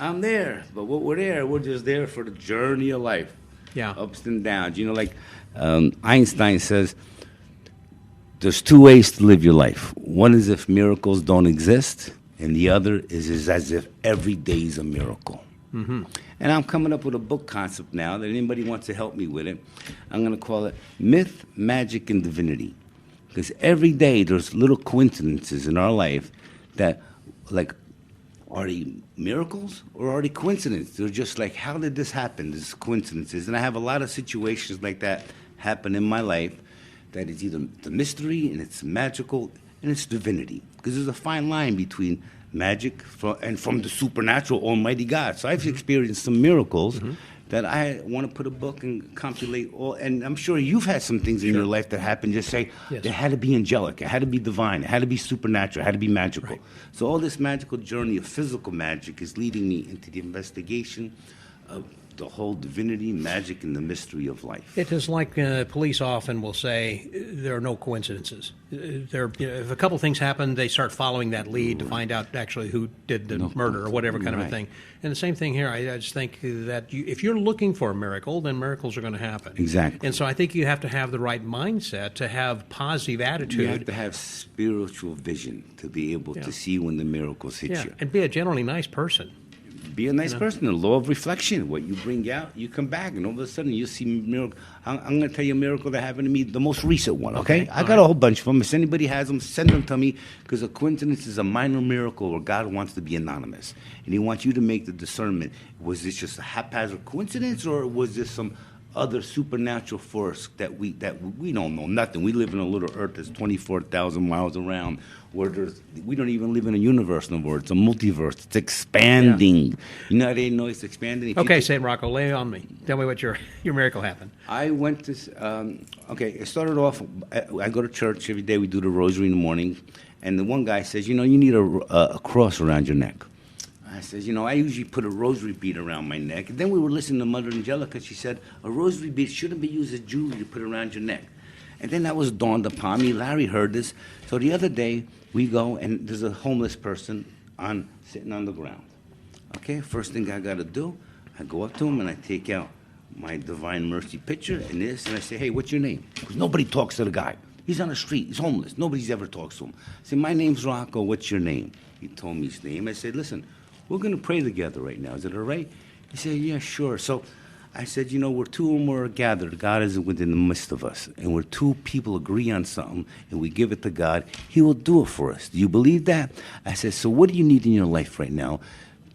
I'm there. But what we're just there for the journey of life. Yeah. Ups and downs. Like Einstein says, there's two ways to live your life. One is if miracles don't exist, and the other is as if every day is a miracle. Mm-hmm. And I'm coming up with a book concept now that anybody wants to help me with it. I'm going to call it Myth, Magic, and Divinity. Because every day there's little coincidences in our life that, like, are they miracles or are they coincidences? They're just like, how did this happen? This coincidences. And I have a lot of situations like that happen in my life that is either the mystery and it's magical and it's divinity. Because there's a fine line between magic and from the supernatural almighty God. So I've experienced some miracles that I want to put a book and compilate all. And I'm sure you've had some things in your life that happened. Just say, it had to be angelic, it had to be divine, it had to be supernatural, it had to be magical. Right. So all this magical journey of physical magic is leading me into the investigation of the whole divinity, magic, and the mystery of life. It is like police often will say there are no coincidences. If a couple things happen, they start following that lead to find out actually who did the murder or whatever kind of a thing. And the same thing here. I just think that if you're looking for a miracle, then miracles are going to happen. Exactly. And so I think you have to have the right mindset to have positive attitude. You have to have spiritual vision to be able to see when the miracles hit you. And be a generally nice person. Be a nice person. The law of reflection. What you bring out, you come back, and all of a sudden you see miracle. I'm going to tell you a miracle that happened to me, the most recent one. Okay, I got a whole bunch of them. If anybody has them, send them to me, because a coincidence is a minor miracle where God wants to be anonymous, and He wants you to make the discernment. Was this just a haphazard coincidence, or was this some other supernatural force that we don't know nothing? We live in a little Earth that's 24,000 miles around, where we don't even live in a universe no more. It's a multiverse. It's expanding. Yeah. You know how they know it's expanding? Okay, St. Rocco, lay it on me. Tell me what your miracle happened. I went to, it started off, I go to church every day. We do the rosary in the morning. And the one guy says, you need a cross around your neck. I says, I usually put a rosary bead around my neck. And then we were listening to Mother Angelica. She said, a rosary bead shouldn't be used as jewelry to put around your neck. And then that was dawned upon me. Larry heard this. So the other day, we go, and there's a homeless person sitting on the ground. Okay, first thing I got to do, I go up to him, and I take out my Divine Mercy picture and I say, hey, what's your name? Because nobody talks to the guy. He's on the street. He's homeless. Nobody's ever talks to him. I say, my name's Rocco. What's your name? He told me his name. I said, listen, we're going to pray together right now. Is it all right? He said, yeah, sure. So I said, where two or more are gathered, God is within the midst of us. And where two people agree on something and we give it to God, He will do it for us. Do you believe that? I said, so what do you need in your life right now?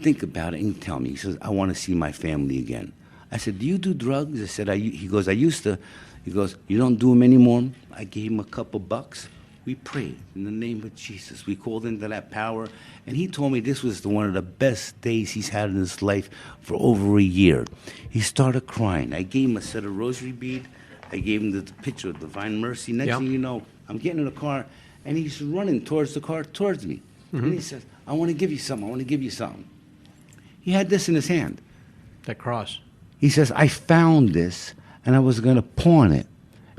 Think about it and tell me. He says, I want to see my family again. I said, do you do drugs? I said, he goes, I used to. He goes, you don't do them anymore? I gave him a couple bucks. We prayed in the name of Jesus. We called into that power. And he told me this was one of the best days he's had in his life for over a year. He started crying. I gave him a set of rosary bead. I gave him the picture of Divine Mercy. Next thing you know, I'm getting in the car, and he's running towards the car, towards me. Mm-hmm. And he says, I want to give you something. I want to give you something. He had this in his hand. That cross. He says, I found this, and I was going to pawn it.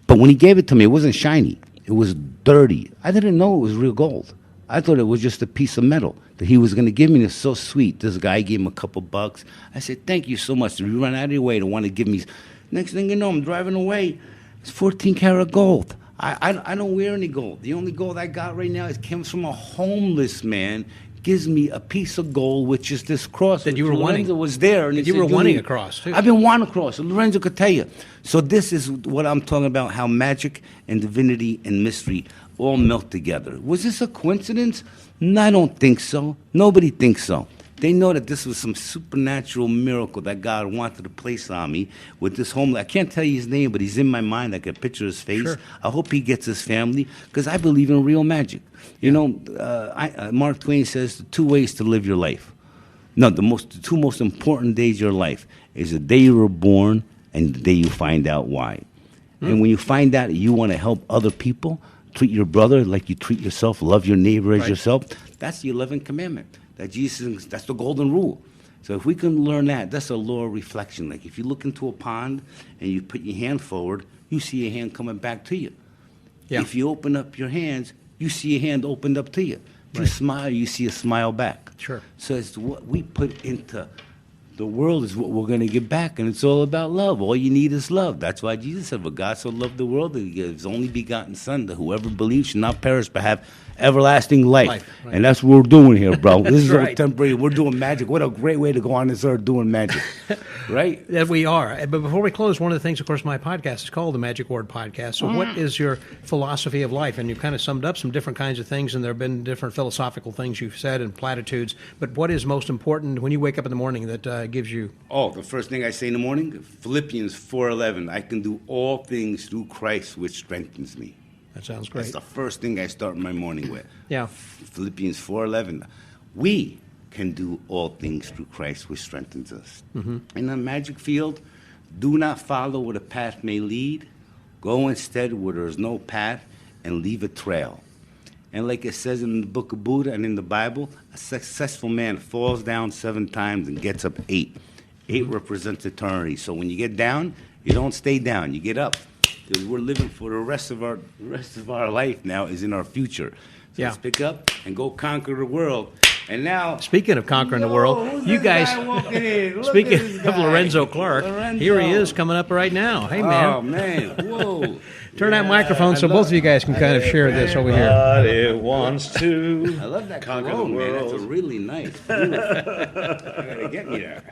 But when he gave it to me, it wasn't shiny. It was dirty. I didn't know it was real gold. I thought it was just a piece of metal that he was going to give me. It's so sweet. This guy gave him a couple bucks. I said, thank you so much. You run out of your way to want to give me. Next thing you know, I'm driving away. It's 14 karat gold. I don't wear any gold. The only gold I got right now comes from a homeless man. Gives me a piece of gold, which is this cross. That you were wanting. Lorenzo was there. And you were wanting a cross, too. I've been wanting a cross. Lorenzo could tell you. So this is what I'm talking about, how magic and divinity and mystery all melt together. Was this a coincidence? No, I don't think so. Nobody thinks so. They know that this was some supernatural miracle that God wanted to place on me with this homeless. I can't tell you his name, but he's in my mind. I can picture his face. Sure. I hope he gets his family, because I believe in real magic. You know, Mark Twain says the two ways to live your life. No, the two most important days of your life is the day you were born and the day you find out why. And when you find out you want to help other people, treat your brother like you treat yourself, love your neighbor as yourself, that's the 11th commandment. That's the golden rule. So if we can learn that, that's a law of reflection. Like if you look into a pond and you put your hand forward, you see a hand coming back to you. Yeah. If you open up your hands, you see a hand opened up to you. If you smile, you see a smile back. Sure. So it's what we put into the world is what we're going to give back, and it's all about love. All you need is love. That's why Jesus said, "For God so loved the world that He gave His only begotten Son, that whoever believes should not perish but have everlasting life." Right. And that's what we're doing here, bro. This is right. our temporary. We're doing magic. What a great way to go on this earth doing magic, right? That we are. But before we close, one of the things, of course, my podcast is called the Magic Word Podcast. So what is your philosophy of life? And you've kind of summed up some different kinds of things, and there have been different philosophical things you've said and platitudes. But what is most important when you wake up in the morning that gives you... Oh, the first thing I say in the morning, Philippians 4:11. I can do all things through Christ, which strengthens me. That sounds great. That's the first thing I start my morning with. Yeah. Philippians 4:11. We can do all things through Christ, which strengthens us. Mm-hmm. In the magic field, do not follow where the path may lead. Go instead where there is no path and leave a trail. And like it says in the book of Buddha and in the Bible, a successful man falls down 7 times and gets up 8. 8 represents eternity. So when you get down, you don't stay down. You get up. Because we're living for the rest of our life now is in our future. So let's pick up and go conquer the world. And now, speaking of conquering the world, you guys. Speaking of Lorenzo Clark, here he is coming up right now. Hey, man. Oh man! Whoa! Turn that microphone so both of you guys can kind of share this over here. Everybody wants to. I love that conquer cologne, the man. world. That's a really nice. You gotta get me there.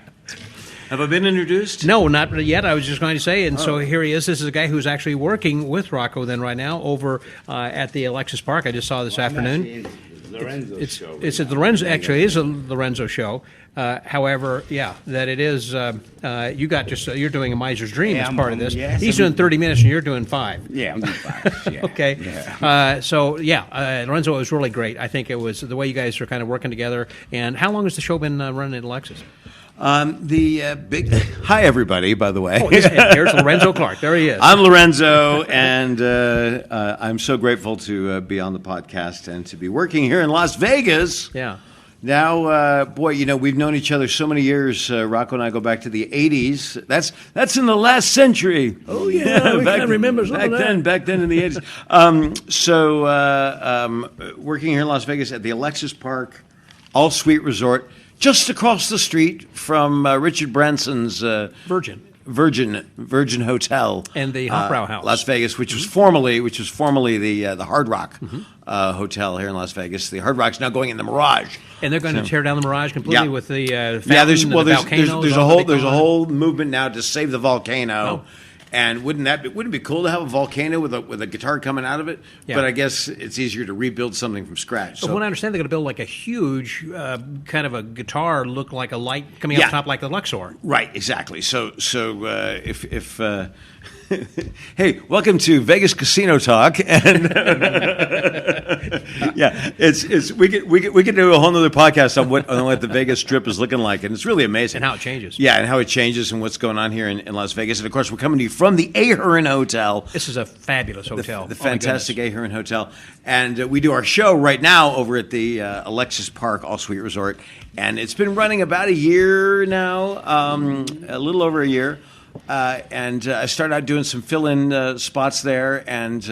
Have I been introduced? No, not yet. I was just going to say, and so here he is. This is a guy who's actually working with Rocco then right now over at the Alexis Park. I just saw this afternoon. Lorenzo's show. It's at Lorenzo. Actually, it is a Lorenzo show. However, that it is. You got just you're doing a Miser's Dream as part of this. He's doing 30 minutes, and you're doing 5. Yeah, I'm doing 5. Yeah. Okay. Yeah. Lorenzo, it was really great. I think it was the way you guys are kind of working together. And how long has the show been running at Alexis? Hi, everybody, by the way. Oh, here's Lorenzo Clark. There he is. I'm Lorenzo, and I'm so grateful to be on the podcast and to be working here in Las Vegas. Yeah. Now, we've known each other so many years. Rocco and I go back to the 80s. That's in the last century. Oh, yeah. I remember some of that. Back then in the 80s. Working here in Las Vegas at the Alexis Park All-Suite Resort, just across the street from Richard Branson's Virgin Hotel and the Hofbrau House, Las Vegas, which was formerly the Hard Rock Hotel here in Las Vegas. The Hard Rock's now going in the Mirage, and they're going to tear down the Mirage completely with the there's a volcano. whole movement now to save the volcano. Oh. And wouldn't it be cool to have a volcano with a guitar coming out of it? Yeah. But I guess it's easier to rebuild something from scratch. But So when I understand, they're going to build like a huge kind of a guitar, look like a light coming out the top like the Luxor. Right, exactly. So if hey, welcome to Vegas Casino Talk, and we could do a whole other podcast on what the Vegas Strip is looking like, and it's really amazing And how it changes. Yeah, and how it changes and what's going on here in Las Vegas, and of course we're coming to you from the Ahern Hotel. This is a fabulous hotel, the fantastic Ahern Hotel, and we do our show right now over at the Alexis Park All-Suite Resort, and it's been running about a year now, a little over a year. And I started out doing some fill-in spots there, and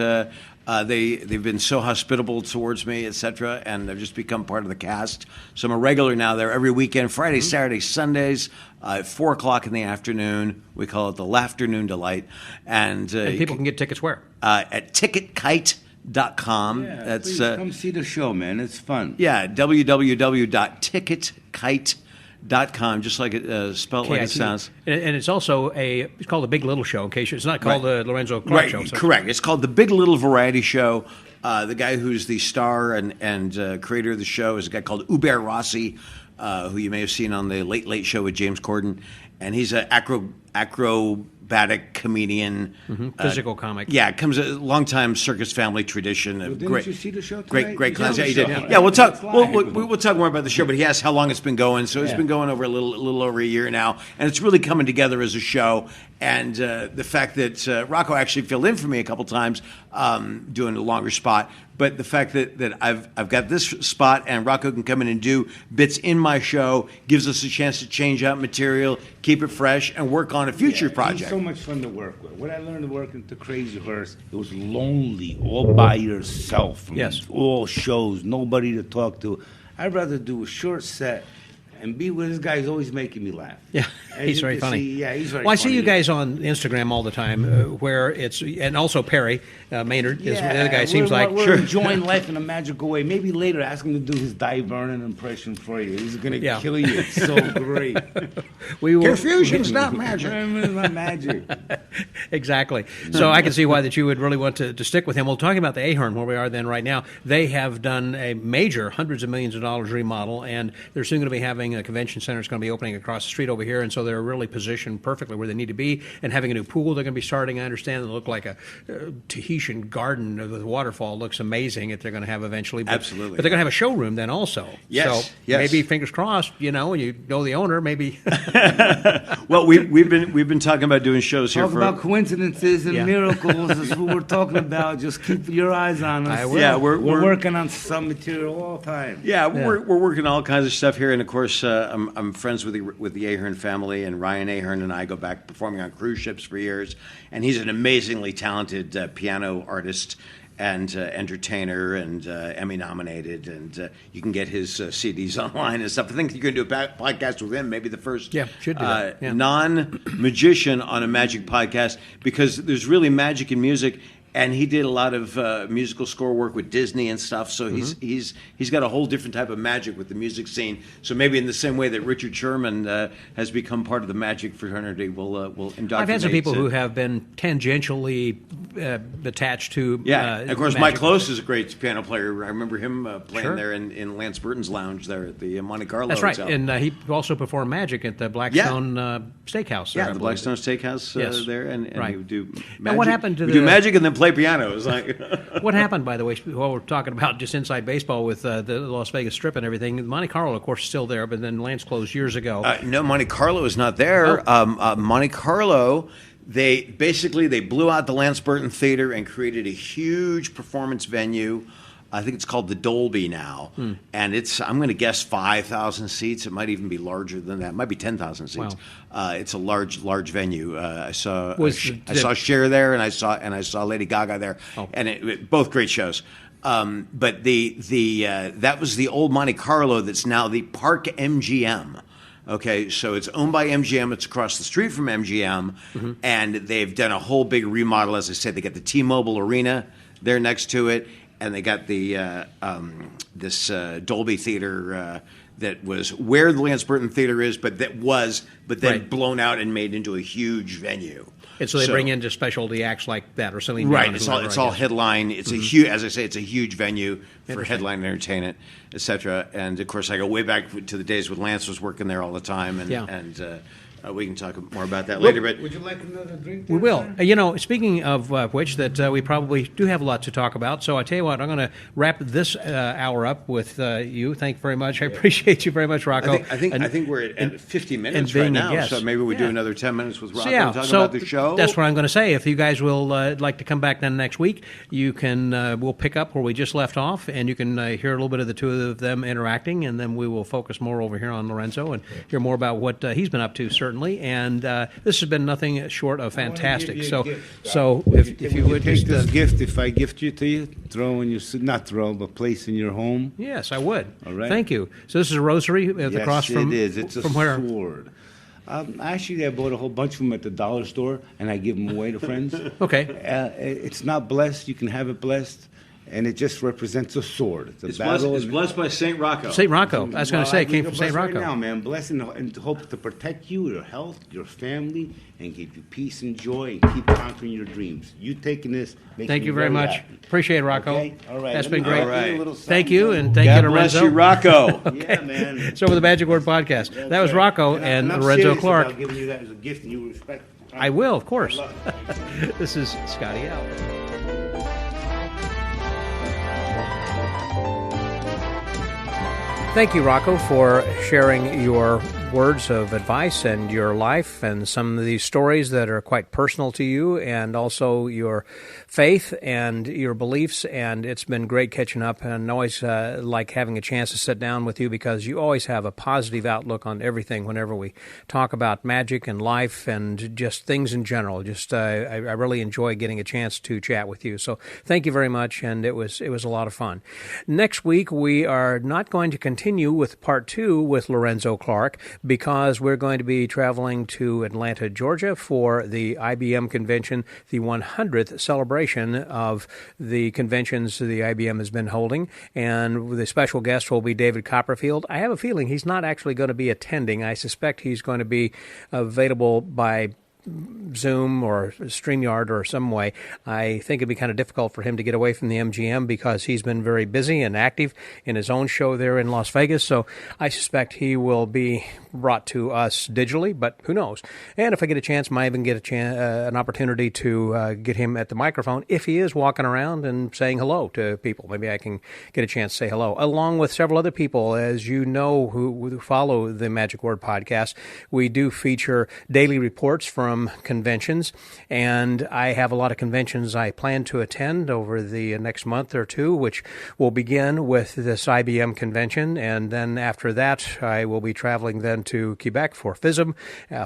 they've been so hospitable towards me, etc. And I've just become part of the cast. So I'm a regular now there every weekend, Friday, Saturday, Sundays, at 4 o'clock in the afternoon. We call it the Lafternoon Delight, and people can get tickets where? At TicketKite.com. Yeah, That's please come see the show, man. It's fun. Yeah, www.TicketKite.com, just like it spelled like it sounds. And it's also it's called the Big Little Show. In case it's not called the Lorenzo Clark Show. So. Correct. It's called the Big Little Variety Show. The guy who's the star and creator of the show is a guy called Hubert Rossi, who you may have seen on the Late Late Show with James Corden, and he's an acrobatic comedian, physical comic. Yeah, comes a long-time circus family tradition. Didn't you see the show tonight? Great class. Yeah, he did. Yeah. Yeah, we'll talk. We'll talk more about the show, but he asked how long it's been going. So it's been going over a little over a year now, and it's really coming together as a show. And the fact that Rocco actually filled in for me a couple times doing a longer spot, but the fact that I've got this spot and Rocco can come in and do bits in my show gives us a chance to change out material, keep it fresh, and work on a future project. He's so much fun to work with. When I learned to work into Crazy Horse, it was lonely, all by yourself. Yes. All shows, nobody to talk to. I'd rather do a short set and be with this guy is always making me laugh. Yeah, As he's you very can funny. see, yeah, he's very Well, I funny. see you guys on Instagram all the time, where it's, and also Perry Maynard is the other guy. Seems like we're enjoying life in a magical way. Maybe later, ask him to do his Di Vernon impression for you. He's gonna kill you. It's so great. we will. Confusion's not magic. It's not magic. Exactly. So I can see why that you would really want to stick with him. Well, talking about the Ahern, where we are then right now, they have done a major hundreds of millions of dollars remodel, and they're soon going to be having a convention center. It's going to be opening across the street over here, and so they're really positioned perfectly where they need to be. And having a new pool, they're going to be starting. I understand it'll look like a Tahitian garden with a waterfall. Looks amazing that they're going to have eventually. Absolutely. But they're going to have a showroom then also. Yes. So yes. maybe fingers crossed. You know the owner. Maybe. Well, we've been talking about doing shows here Talk about coincidences and miracles is what we're talking about. Just keep your eyes on us. I will. Yeah, we're working on some material all the time. Yeah, we're working on all kinds of stuff here, and of course, I'm friends with the Ahern family, and Ryan Ahern and I go back performing on cruise ships for years, and he's an amazingly talented piano artist and entertainer, and Emmy nominated, and you can get his CDs online and stuff. I think you're going to do a podcast with him, maybe the first should do that. non-magician on a magic podcast, because there's really magic in music. And he did a lot of musical score work with Disney and stuff, so he's got a whole different type of magic with the music scene. So maybe in the same way that Richard Sherman has become part of the magic fraternity, will indoctrinate. I've had some people who have been tangentially attached to. And of course, magic. Mike Close is a great piano player. I remember him playing Sure. there in Lance Burton's lounge there at the Monte Carlo. That's right, Hotel. and he also performed magic at the Blackstone Steakhouse. There, Yeah, I the believe. Blackstone Steakhouse Yes. there, and Right. he would do magic. Now, what happened to we the- do magic and then play piano. It was like What happened, by the way, while we're talking about just inside baseball with the Las Vegas Strip and everything? Monte Carlo, of course, is still there, but then Lance closed years ago. No, Monte Carlo is not there. Monte Carlo, they blew out the Lance Burton Theater and created a huge performance venue. I think it's called the Dolby now, and I'm going to guess 5,000 seats. It might even be larger than that. It might be 10,000 seats. Wow. It's a large venue. I saw Was I saw Cher there, and I saw Lady Gaga there, and both great shows. But that was the old Monte Carlo that's now the Park MGM. Okay, so it's owned by MGM. It's across the street from MGM, and they've done a whole big remodel. As I said, they got the T-Mobile Arena there next to it, and they got the this Dolby Theater that was where the Lance Burton Theater is, but then Right. blown out and made into a huge venue. and so they bring in just specialty acts like that, or Celine Dion. Right, or it's whoever, all I guess. headline. It's a huge, as I say, it's a huge venue for headline entertainment, etc. And of course, I go way back to the days when Lance was working there all the time, and we can talk more about that later. But Would you like another drink? We will. Speaking of which, that we probably do have a lot to talk about. So I tell you what, I'm going to wrap this hour up with you. Thank you very much. I appreciate you very much, Rocco. I think we're at 50 minutes being right a now, guest. so maybe we do Yeah. another 10 minutes with Rocco So, talking about the show. That's what I'm going to say. If you guys will like to come back then next week, you can. We'll pick up where we just left off, and you can hear a little bit of the two of them interacting, and then we will focus more over here on Lorenzo and hear more about what he's been up to, certainly. And this has been nothing short of fantastic. So if you would take just this gift, if I gift you to you, throw in your not throw, but place in your home. yes, I would. All right. Thank you. So this is a rosary at the cross from. it is. It's a from where? sword. Actually, I bought a whole bunch of them at the dollar store, and I give them away to friends. Okay. It's not blessed. You can have it blessed, and it just represents a sword. It's a battle. It's blessed by St. Rocco. St. Rocco. I was going to say, it came from St. Right Rocco. now, man, bless and hope to protect you, your health, your family, and give you peace and joy, and keep conquering your dreams. You taking this makes Thank me you very much. happy. Appreciate it, Rocco. Okay? All right. That's Let been me great. give you a All right. little Thank you, something. and thank you God to bless Lorenzo. you, Rocco. Yeah, man. It's over the Magic Word Podcast. That was right. Rocco and I'm Lorenzo serious Clark. about giving you that as a gift, and you respect. I will, of course. I love it. This is Scotty out. Thank you, Rocco, for sharing your words of advice and your life and some of these stories that are quite personal to you, and also your faith and your beliefs. And it's been great catching up, and always like having a chance to sit down with you, because you always have a positive outlook on everything whenever we talk about magic and life and just things in general. Just I really enjoy getting a chance to chat with you. So thank you very much, and it was a lot of fun. Next week, we are not going to continue with part 2 with Lorenzo Clark, because we're going to be traveling to Atlanta, Georgia for the IBM convention, the 100th celebration of the conventions the IBM has been holding. And the special guest will be David Copperfield. I have a feeling he's not actually going to be attending. I suspect he's going to be available by Zoom or StreamYard or some way. I think it'd be kind of difficult for him to get away from the MGM, because he's been very busy and active in his own show there in Las Vegas. So I suspect he will be brought to us digitally, but who knows? And if I get a chance, might even get an opportunity to get him at the microphone if he is walking around and saying hello to people. Maybe I can get a chance to say hello, along with several other people. As you know, who follow the Magic Word podcast, we do feature daily reports from conventions, and I have a lot of conventions I plan to attend over the next month or two, which will begin with this IBM convention, and then after that I will be traveling then to Quebec for FISM.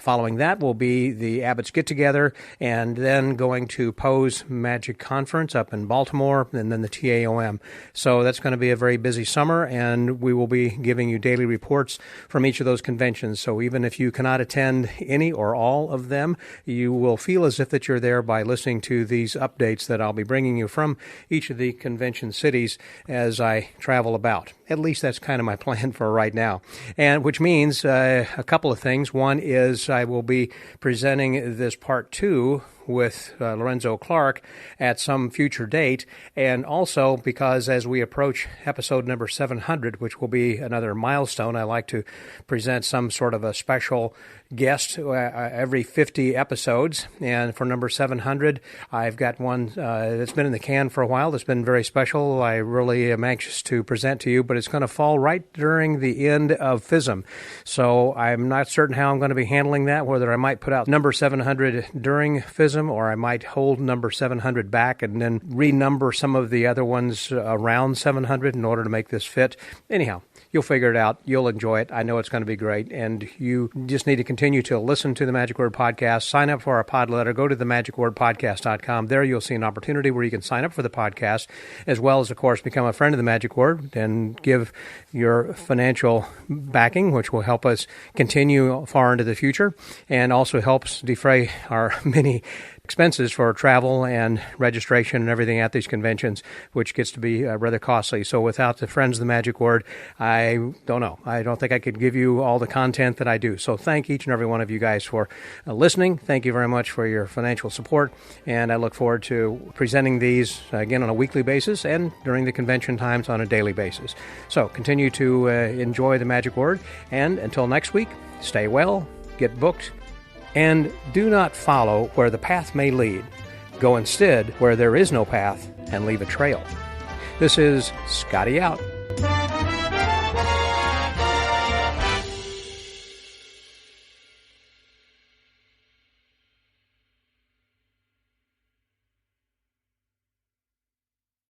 Following that will be the Abbott's Get Together, and then going to Poe's Magic Conference up in Baltimore, and then the TAOM. So that's going to be a very busy summer, and we will be giving you daily reports from each of those conventions. So even if you cannot attend any or all of them, you will feel as if that you're there by listening to these updates that I'll be bringing you from each of the convention cities as I travel about. At least that's kind of my plan for right now. And which means a couple of things. One is I will be presenting this part 2 with Lorenzo Clark at some future date, and also because as we approach episode number 700, which will be another milestone, I like to present some sort of a special guest every 50 episodes. And for number 700, I've got one that's been in the can for a while that's been very special. I really am anxious to present to you, but it's going to fall right during the end of FISM. So I'm not certain how I'm going to be handling that, whether I might put out number 700 during FISM, or I might hold number 700 back and then renumber some of the other ones around 700 in order to make this fit. Anyhow, you'll figure it out. You'll enjoy it. I know it's going to be great. And you just need to continue to listen to the Magic Word Podcast. Sign up for our pod letter. Go to themagicwordpodcast.com. There you'll see an opportunity where you can sign up for the podcast, as well as, of course, become a friend of the Magic Word and give your financial backing, which will help us continue far into the future and also helps defray our many expenses for travel and registration and everything at these conventions, which gets to be rather costly. So without the friends of the Magic Word, I don't know. I don't think I could give you all the content that I do. So thank each and every one of you guys for listening. Thank you very much for your financial support, and I look forward to presenting these again on a weekly basis and during the convention times on a daily basis. So continue to enjoy the Magic Word, and until next week, stay well, get booked, and do not follow where the path may lead. Go instead where there is no path and leave a trail. This is Scotty out.